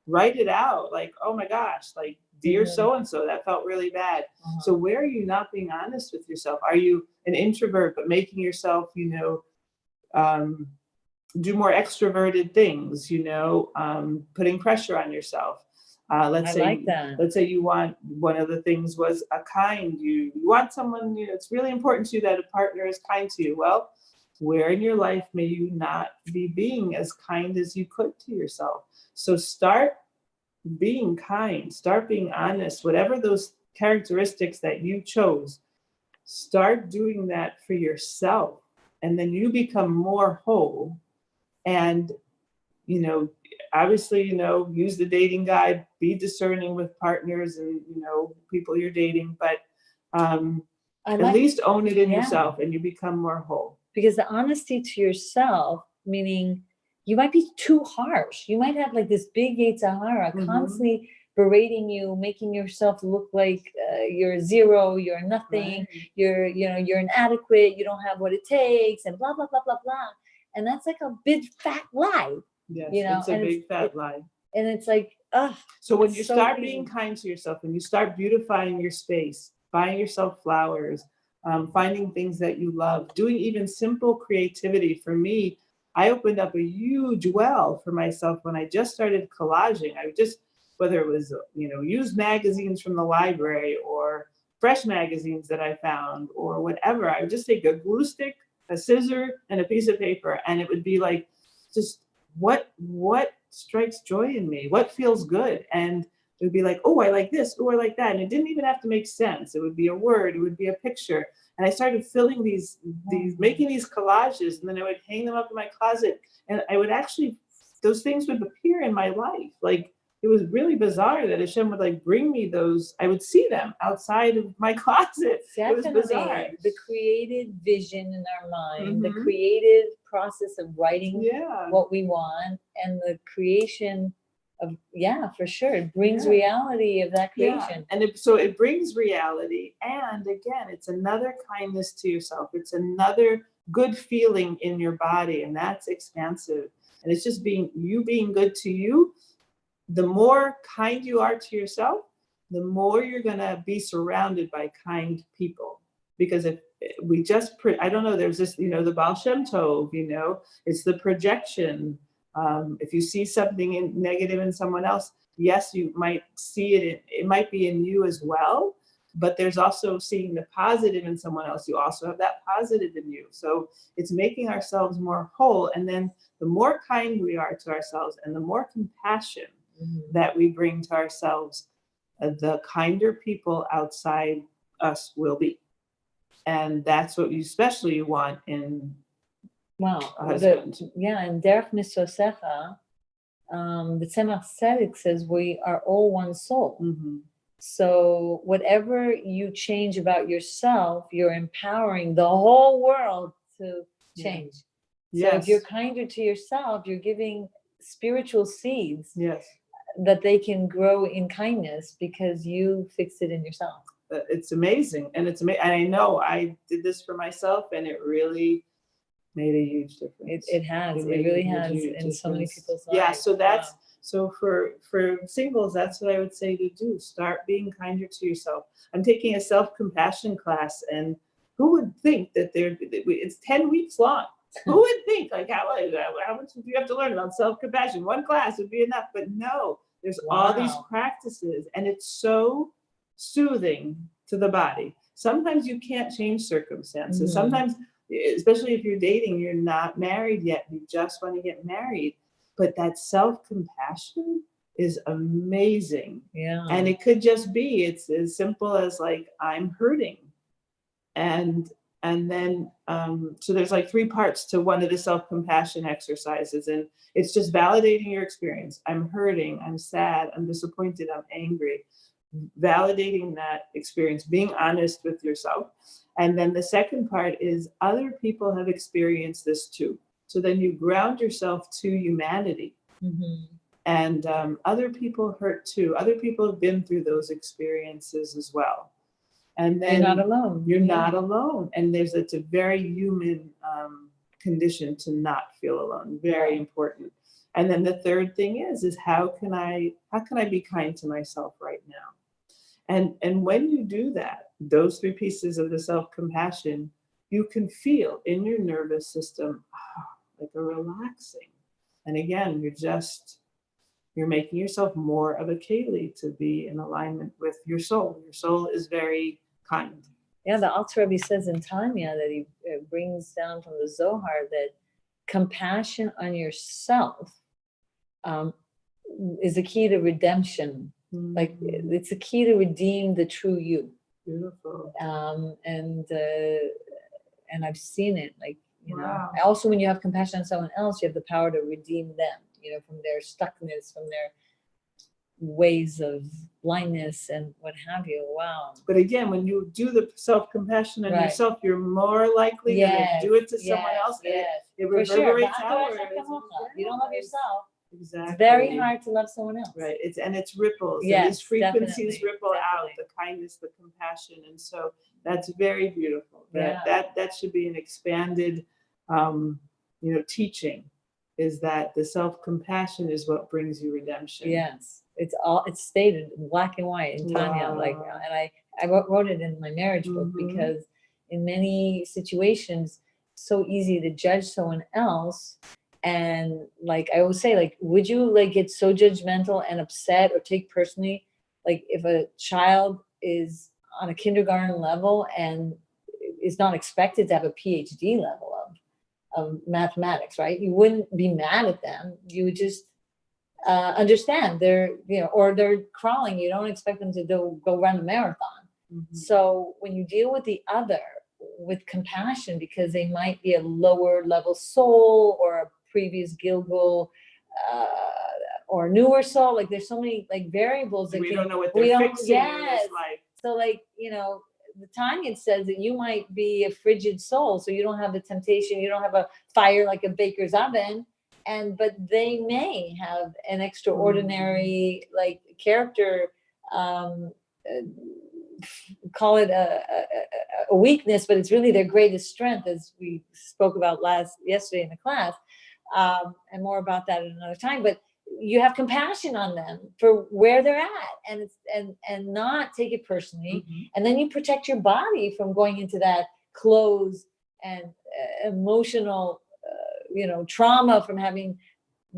Write it out. Like, oh my gosh, like, dear so-and-so, that felt really bad. So where are you not being honest with yourself? Are you an introvert, but making yourself, you know, do more extroverted things, you know, putting pressure on yourself. Let's say you want, one of the things was a kind, you want someone, you know, it's really important to you that a partner is kind to you. Well, where in your life may you not be being as kind as you could to yourself? So start being kind, start being honest, whatever those characteristics that you chose, start doing that for yourself. And then you become more whole. And, you know, obviously, you know, use the dating guide, be discerning with partners and, you know, people you're dating, but at least own it in yourself, and you become more whole. Because the honesty to yourself, meaning you might be too harsh. You might have like this big Sahara constantly berating you, making yourself look like you're zero, you're nothing, you're inadequate, you don't have what it takes, and blah, blah, blah, blah, blah. And that's like a big fat lie. Yes, you know, it's a big fat lie. And it's like, so when you start being kind to yourself, and you start beautifying your space, buying yourself flowers, finding things that you love, doing even simple creativity. For me, I opened up a huge well for myself when I just started collaging. I just, whether it was, you know, used magazines from the library or fresh magazines that I found or whatever. I would just take a glue stick, a scissor, and a piece of paper, and it would be like, just what strikes joy in me, what feels good, and it would be like, oh, I like this, oh, I like that, and it didn't even have to make sense. It would be a word, it would be a picture, and I started filling these making these collages, and then I would hang them up in my closet, and I would actually, those things would appear in my life. Like, it was really bizarre that Hashem would like bring me those. I would see them outside of my closet. Definitely. It was bizarre. The creative vision in our mind, the creative process of writing what we want, and the creation of, for sure, it brings reality of that creation. And so it brings reality. And again, it's another kindness to yourself. It's another good feeling in your body, and that's expansive. And it's just being good to you. The more kind you are to yourself, the more you're going to be surrounded by kind people. Because if we just, I don't know, there's this, the Baal Shem Tov, it's the projection. If you see something negative in someone else, yes, you might see it. It might be in you as well. But there's also seeing the positive in someone else. You also have that positive in you. So it's making ourselves more whole. And then the more kind we are to ourselves and the more compassion that we bring to ourselves, the kinder people outside us will be. And that's what you especially want in a husband. In Derech Misosecha, the Tzemach Tzedek says we are all one soul. So whatever you change about yourself, you're empowering the whole world to change. So if you're kinder to yourself, you're giving spiritual seeds that they can grow in kindness because you fixed it in yourself. It's amazing. And it's amazing. And I know I did this for myself, and it really made a huge difference. It has. It really has in so many people's lives. Yeah, so that's so for singles, that's what I would say to do. Start being kinder to yourself. I'm taking a self-compassion class, and who would think that it's 10 weeks long? Who would think, like, how much do you have to learn about self-compassion? One class would be enough, but no, there's all these practices, and it's so soothing to the body. Sometimes you can't change circumstances. Sometimes, especially if you're dating, you're not married yet, you just want to get married, but that self-compassion is amazing. And it could just be, it's as simple as like, I'm hurting, and then, so there's like 3 parts to one of the self-compassion exercises. And it's just validating your experience. I'm hurting, I'm sad, I'm disappointed, I'm angry. Validating that experience, being honest with yourself. And then the second part is other people have experienced this too. So then you ground yourself to humanity. And other people hurt too. Other people have been through those experiences as well. And then you're not alone. You're not alone. And it's a very human condition to not feel alone. Very important. And then the third thing is how can I be kind to myself right now? And when you do that, those 3 pieces of the self-compassion, you can feel in your nervous system like a relaxing. And again, you're making yourself more of a keli to be in alignment with your soul. Your soul is very kind. Yeah, the Alter Rebbe says in Tanya that he brings down from the Zohar that compassion on yourself is the key to redemption. Like, it's a key to redeem the true you. Beautiful. And I've seen it. Like, also when you have compassion on someone else, you have the power to redeem them, from their stuckness, from their ways of blindness and what have you. Wow. But again, when you do the self-compassion on yourself, you're more likely to do it to someone else. It reverberates outward. You don't love yourself. Exactly. It's very hard to love someone else. Right. It's ripples. And these frequencies ripple out, the kindness, the compassion. And so that's very beautiful. That should be an expanded teaching, is that the self-compassion is what brings you redemption. Yes. It's stated in black and white in Tanya. And I wrote it in my marriage book because in many situations, it's so easy to judge someone else. And like I always say, like, would you like get so judgmental and upset or take personally, like if a child is on a kindergarten level and is not expected to have a PhD level of mathematics, right? You wouldn't be mad at them. You would just understand they're, or they're crawling. You don't expect them to go run a marathon. Mm-hmm. So when you deal with the other with compassion, because they might be a lower level soul or a previous Gilgul or newer soul, like there's so many like variables that we don't know what they're fixing in this life. So like, the Tanya says that you might be a frigid soul, so you don't have the temptation, you don't have a fire like a baker's oven, but they may have an extraordinary like character, call it a weakness, but it's really their greatest strength, as we spoke about yesterday in the class, and more about that at another time. But you have compassion on them for where they're at, and not take it personally. Mm-hmm. And then you protect your body from going into that closed and emotional, trauma from having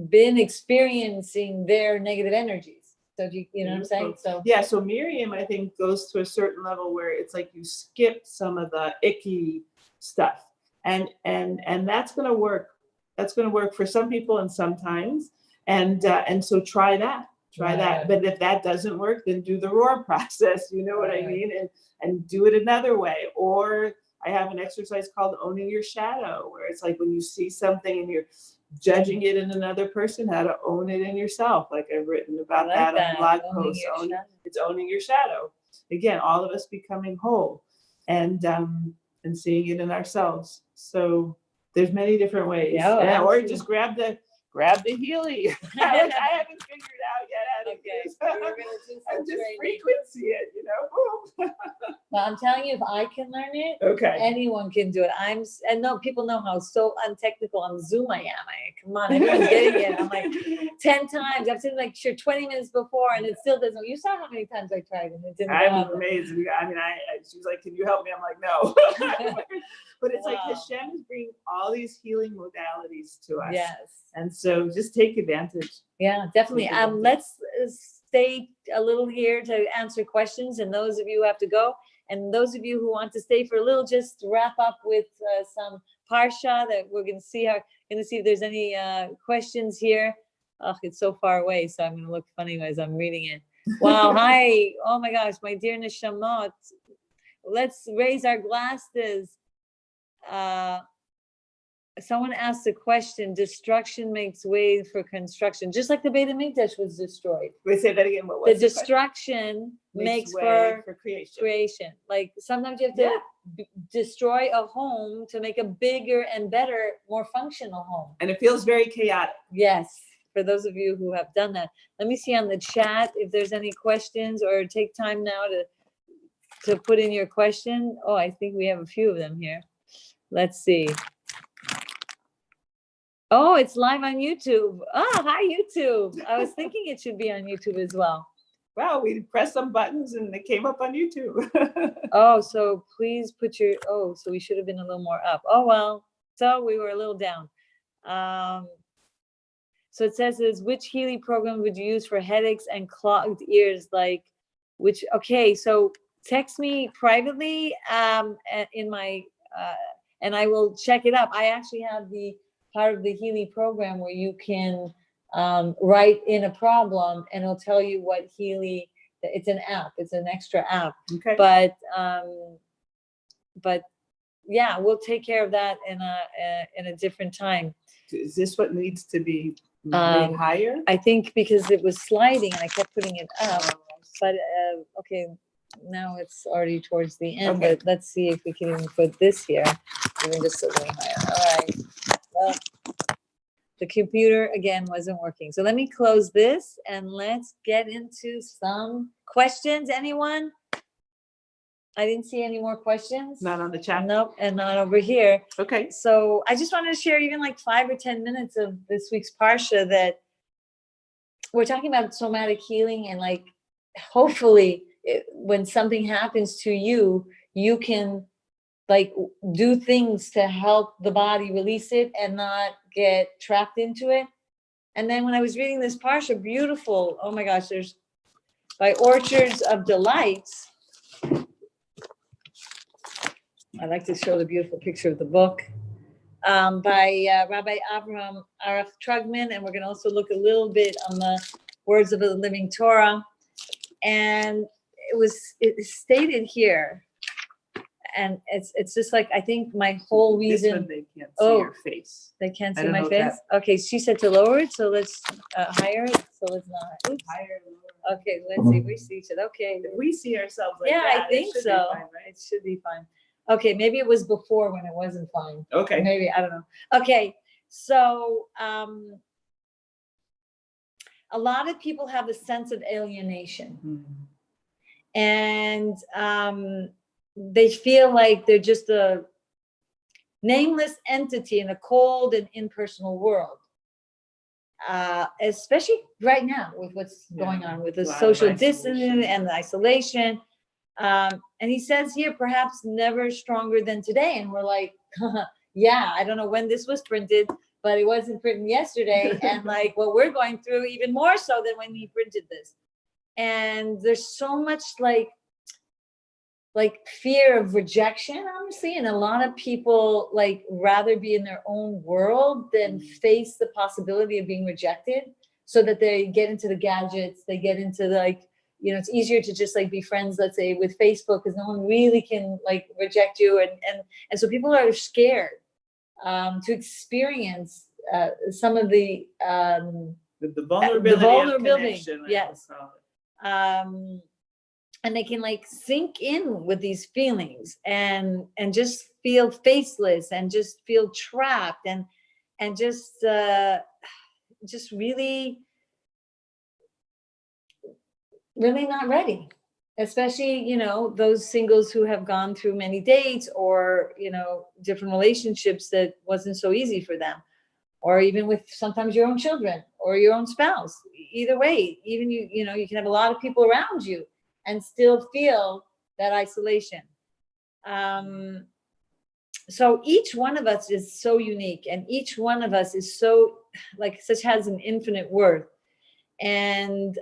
been experiencing their negative energies. So you know what I'm saying? So yeah. So Miriam, I think, goes to a certain level where it's like you skip some of the icky stuff, and that's going to work. That's going to work for some people and sometimes. And so try that. But if that doesn't work, then do the roar process. You know what I mean? And do it another way. Or I have an exercise called owning your shadow, where it's like when you see something and you're judging it in another person, how to own it in yourself. Like I've written about that on blog posts. It's owning your shadow. Again, all of us becoming whole and seeing it in ourselves. So there's many different ways. Or just grab the Healy. I haven't figured out yet how to use it. And just frequency it, boom. Well, I'm telling you, if I can learn it, anyone can do it. People know how so untechnical on Zoom I am. Come on, everyone's getting it. I'm like 10 times. I've said 20 minutes before, and it still doesn't. You saw how many times I tried, and it didn't. I'm amazed. I mean, she's like, "Can you help me?" I'm like, "No." But it's like Hashem is bringing all these healing modalities to us. Yes. And so just take advantage. Yeah, definitely. Let's stay a little here to answer questions, and those of you who have to go, and those of you who want to stay for a little, just wrap up with some parsha that we're going to see. If there's any questions here. Oh, it's so far away, so I'm going to look funny as I'm reading it. Wow. Hi. Oh my gosh, my dear neshamot. Let's raise our glasses. Someone asked a question: destruction makes way for construction, just like the Beit HaMikdash was destroyed. Wait, say that again. What was the destruction makes way for creation. Like sometimes you have to destroy a home to make a bigger and better, more functional home. And it feels very chaotic. Yes. For those of you who have done that, let me see on the chat if there's any questions, or take time now to put in your question. Oh, I think we have a few of them here. Let's see. Oh, it's live on YouTube. Oh, hi, YouTube. I was thinking it should be on YouTube as well. Wow, we pressed some buttons and it came up on YouTube. Oh, so please put so we should have been a little more up. Oh, well, so we were a little down. So it says, which healing program would you use for headaches and clogged ears? So text me privately in my, and I will check it up. I actually have the part of the Healy program where you can write in a problem and it'll tell you what Healy. It's an app. It's an extra app. Okay. But yeah, we'll take care of that in a different time. Is this what needs to be made higher? I think because it was sliding and I kept putting it up. But okay, now it's already towards the end. Okay. But let's see if we can even put this here, even just a little higher. All right. Well, the computer again wasn't working. So let me close this and let's get into some questions. Anyone? I didn't see any more questions. Not on the chat? Nope, and not over here. Okay. So I just wanted to share even 5 or 10 minutes of this week's Parsha that we're talking about somatic healing, and hopefully when something happens to you, you can do things to help the body release it and not get trapped into it. And then when I was reading this Parsha, beautiful, oh my gosh, there's by Orchards of Delights, I'd like to show the beautiful picture of the book by Rabbi Avraham Arach Trugman, and we're going to also look a little bit on the words of the Living Torah. And it stated here, and it's just like, I think my whole reason. This one they can't see your face. They can't I see don't my know face. Okay, she said to lower it, so let's higher it. So let's not. Oops. Higher, lower. Okay, let's see. We see each other. Okay. If we see ourselves like Yeah, that, I think it should so. be fine, right? It should be fine. Okay, maybe it was before when it wasn't fine. Okay. Maybe, I don't know. Okay, so a lot of people have a sense of alienation. Mm-hmm. And they feel like they're just a nameless entity in a cold and impersonal world. Especially right now with what's going on with the social distancing and the isolation. And he says here, perhaps never stronger than today. And we're like, yeah, I don't know when this was printed, but it wasn't printed yesterday. And like what we're going through, even more so than when he printed this. And there's so much like fear of rejection, honestly. And a lot of people like rather be in their own world than face the possibility of being rejected, so that they get into the gadgets, they get into like, you know, it's easier to just like be friends, let's say with Facebook, because no one really can like reject you. And so people are scared to experience some of the vulnerability of connection, yes. And they can like sink in with these feelings and just feel faceless and just feel trapped and just really not ready, especially, you know, those singles who have gone through many dates or, you know, different relationships that wasn't so easy for them, or even with sometimes your own children or your own spouse. Either way, even you know, you can have a lot of people around you and still feel that isolation. So each one of us is so unique, and each one of us is so like such has an infinite worth. And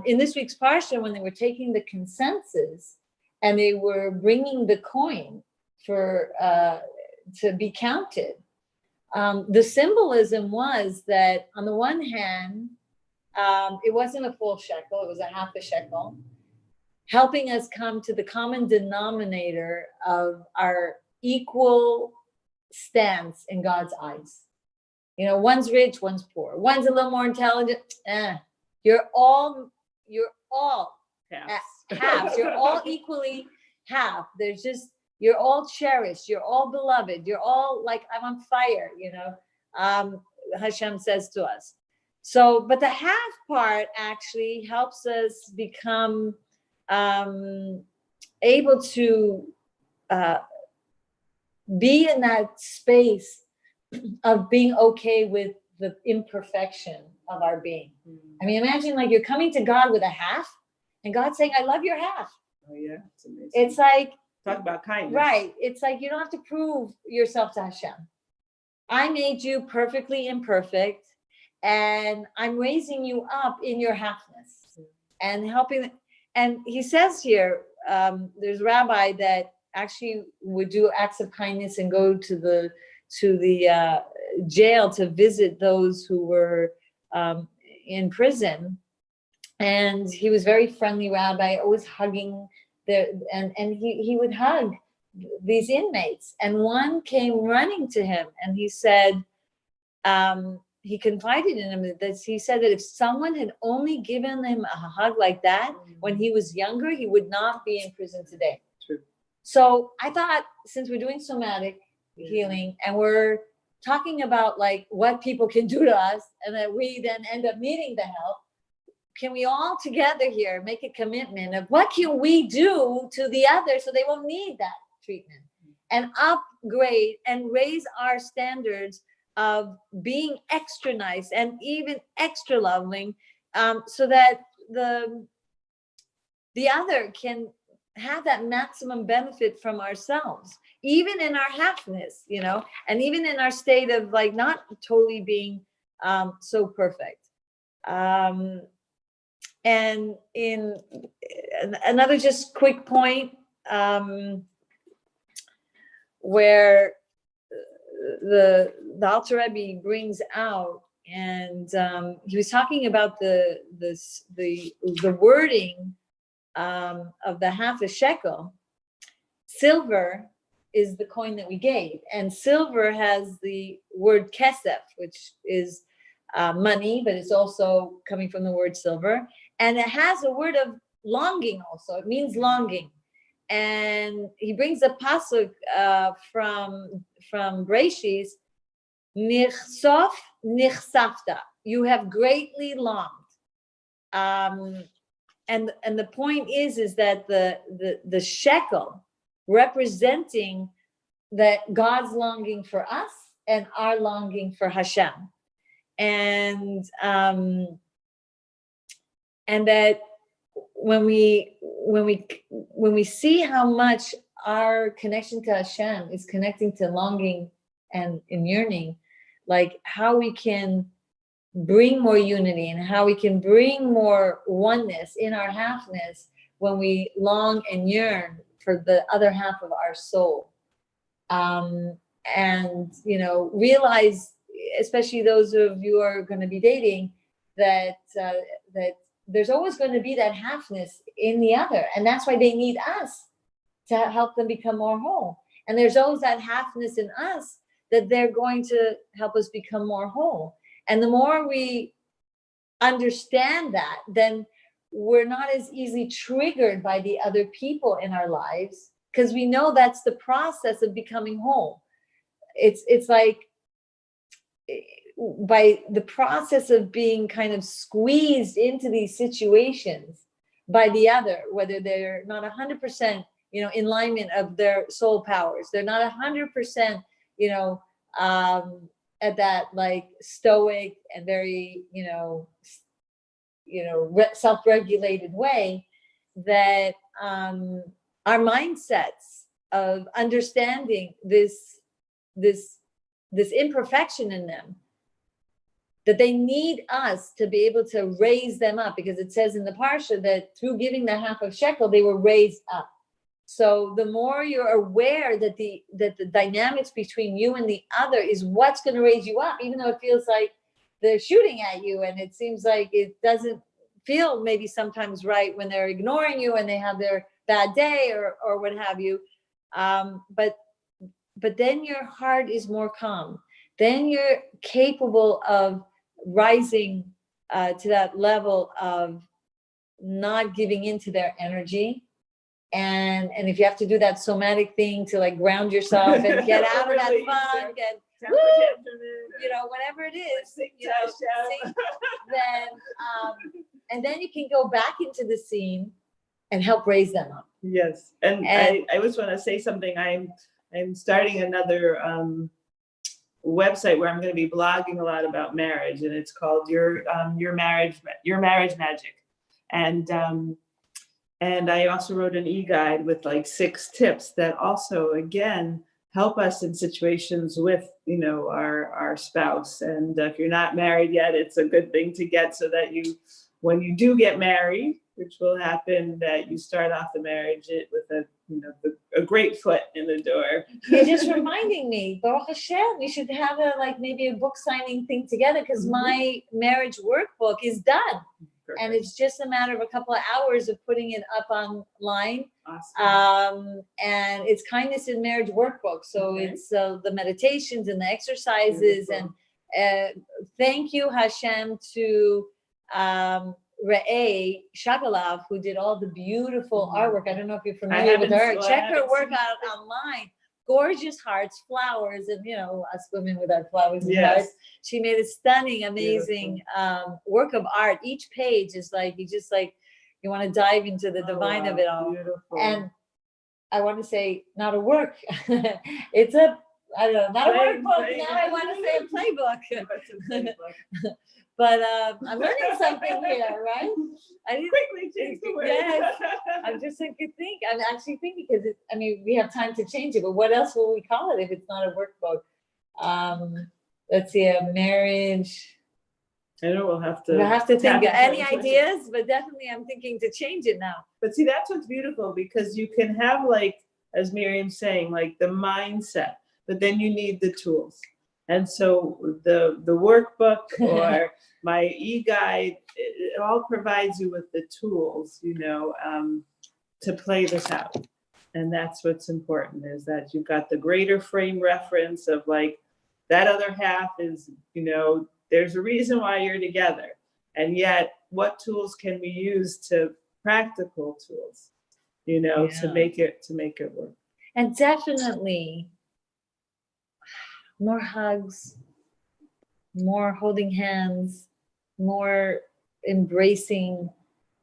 in this week's parsha, when they were taking the consensus and they were bringing the coin for to be counted, the symbolism was that on the one hand, it wasn't a full shekel; it was a half a shekel, helping us come to the common denominator of our equal stance in God's eyes. You know, one's rich, one's poor. One's a little more intelligent. You're all halves. You're all equally half. There's just, you're all cherished. You're all beloved. You're all like, I'm on fire, you know, Hashem says to us. So, but the half part actually helps us become able to be in that space of being okay with the imperfection of our being. I mean, imagine like you're coming to God with a half and God's saying, I love your half. Oh yeah, it's amazing. It's like, talk about kindness. Right. It's like, you don't have to prove yourself to Hashem. I made you perfectly imperfect, and I'm raising you up in your halfness and helping. And he says here, there's a rabbi that actually would do acts of kindness and go to the jail to visit those who were in prison. And he was very friendly rabbi, always hugging and he would hug these inmates. And one came running to him and he said, he confided in him that he said that if someone had only given him a hug like that when he was younger, he would not be in prison today. True. So I thought, since we're doing somatic healing and we're talking about like what people can do to us, and that we then end up needing the help, can we all together here make a commitment of what can we do to the other so they won't need that treatment, and upgrade and raise our standards of being extra nice and even extra loving, so that the other can have that maximum benefit from ourselves, even in our halfness, you know, and even in our state of like not totally being so perfect. And in another just quick point, where the Alter Rebbe brings out, and he was talking about the wording of the half a shekel. Silver is the coin that we gave, and silver has the word kesef, which is money, but it's also coming from the word silver, and it has a word of longing also. It means longing. And he brings a pasuk from Breshis, nichsof nichsafta, you have greatly longed. And the point is that the shekel representing that God's longing for us and our longing for Hashem, and that when we see how much our connection to Hashem is connecting to longing and yearning, like how we can bring more unity and how we can bring more oneness in our halfness when we long and yearn for the other half of our soul. And, realize, especially those of you who are going to be dating, that there's always going to be that halfness in the other. And that's why they need us to help them become more whole. And there's always that halfness in us that they're going to help us become more whole. And the more we understand that, then we're not as easily triggered by the other people in our lives, because we know that's the process of becoming whole. It's like by the process of being kind of squeezed into these situations by the other, whether they're not 100%, in alignment of their soul powers, they're not 100%, at that like stoic and very, self-regulated way, that our mindsets of understanding this imperfection in them, that they need us to be able to raise them up, because it says in the parsha that through giving the half of shekel, they were raised up. So the more you're aware that the dynamics between you and the other is what's going to raise you up, even though it feels like they're shooting at you and it seems like it doesn't feel maybe sometimes right when they're ignoring you and they have their bad day or what have you. But then your heart is more calm. Then you're capable of rising to that level of not giving into their energy. And if you have to do that somatic thing to like ground yourself and get out of that fun, get whatever it is, then and then you can go back into the scene and help raise them up. Yes, and I just want to say something. I'm starting another website where I'm going to be blogging a lot about marriage, and it's called Your Marriage Magic, and I also wrote an e-guide with like 6 tips that also again help us in situations with our spouse. And if you're not married yet, it's a good thing to get, so that when you do get married, which will happen, that you start off the marriage with a great foot in the door. You're just reminding me, Baruch Hashem, we should have maybe a book signing thing together, because my marriage workbook is done. Perfect. And it's just a matter of a couple of hours of putting it up online. Awesome. And it's Kindness in Marriage workbook. So it's the meditations and the exercises. Beautiful. And thank you, Hashem, to Racquel Shagalav, who did all the beautiful artwork. I don't know if you're familiar with her. Check her work out online. Gorgeous hearts, flowers, and us women with our flowers and hearts. She made a stunning, amazing work of art. Each page is like you want to dive into the divine of it all. Beautiful. And I want to say, not a work. It's not a workbook. Now I want to say a playbook. But I'm learning something here, right? I didn't quickly change the word. Yes, I'm just thinking. I'm actually thinking, because we have time to change it. But what else will we call it if it's not a workbook? Let's see, a marriage. I know we'll have to think. Any ideas? But definitely, I'm thinking to change it now. But see, that's what's beautiful, because you can have like as Miriam's saying, like the mindset, but then you need the tools. And so the workbook or my e-guide, it all provides you with the tools, to play this out. And that's what's important, is that you've got the greater frame reference of like that other half is, there's a reason why you're together. And yet what tools can we use to practical tools, to make it work. And definitely more hugs, more holding hands, more embracing,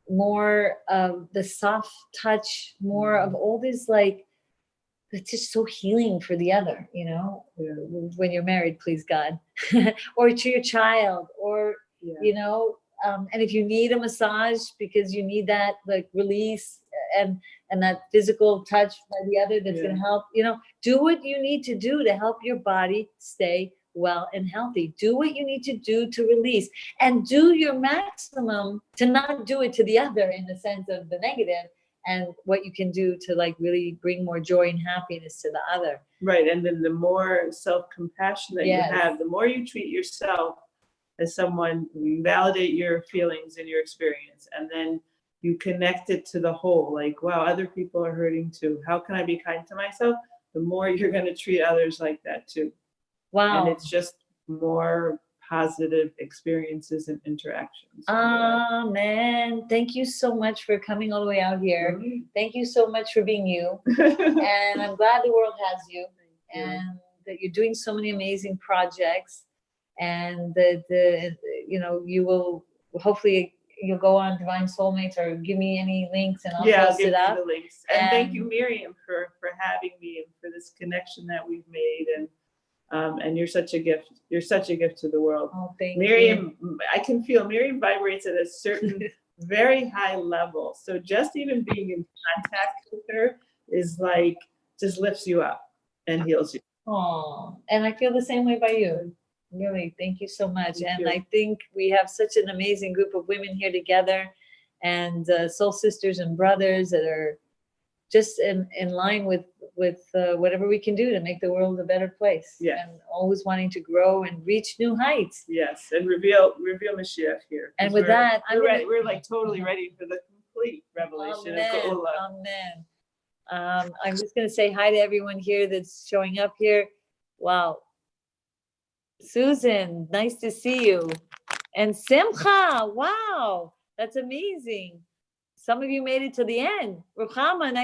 more of the soft touch, more of all this, like, it's just so healing for the other, when you're married, please God, or to your child, or, and if you need a massage because you need that like release and that physical touch by the other that's going to help, do what you need to do to help your body stay well and healthy. Do what you need to do to release, and do your maximum to not do it to the other in the sense of the negative, and what you can do to like really bring more joy and happiness to the other. Right. And then the more self-compassion that you have, the more you treat yourself as someone, you validate your feelings and your experience, and then you connect it to the whole, like, wow, other people are hurting too. How can I be kind to myself? The more you're going to treat others like that too. Wow. And it's just more positive experiences and interactions. Amen. Thank you so much for coming all the way out here. Mm-hmm. Thank you so much for being you. And I'm glad the world has you, and that you're doing so many amazing projects, and that you will hopefully you'll go on Divine Soulmates, or give me any links and I'll post it up. The links. And thank you, Miriam, for having me and for this connection that we've made. And you're such a gift. You're such a gift to the world. Oh, thank Miriam, you. I can feel Miriam vibrates at a certain very high level. So just even being in contact with her is like, just lifts you up and heals you. Oh, and I feel the same way by you. Really, thank you so much. Thank you. I think we have such an amazing group of women here together, and soul sisters and brothers that are just in line with whatever we can do to make the world a better place. Yeah. And always wanting to grow and reach new heights. Yes, and reveal Mashiach here. And with that, we're like totally ready for the complete revelation of Geula. Amen. I'm just going to say hi to everyone here that's showing up here. Wow. Susan, nice to see you. And Simcha, wow, that's amazing. Some of you made it to the end. Ruchama, nice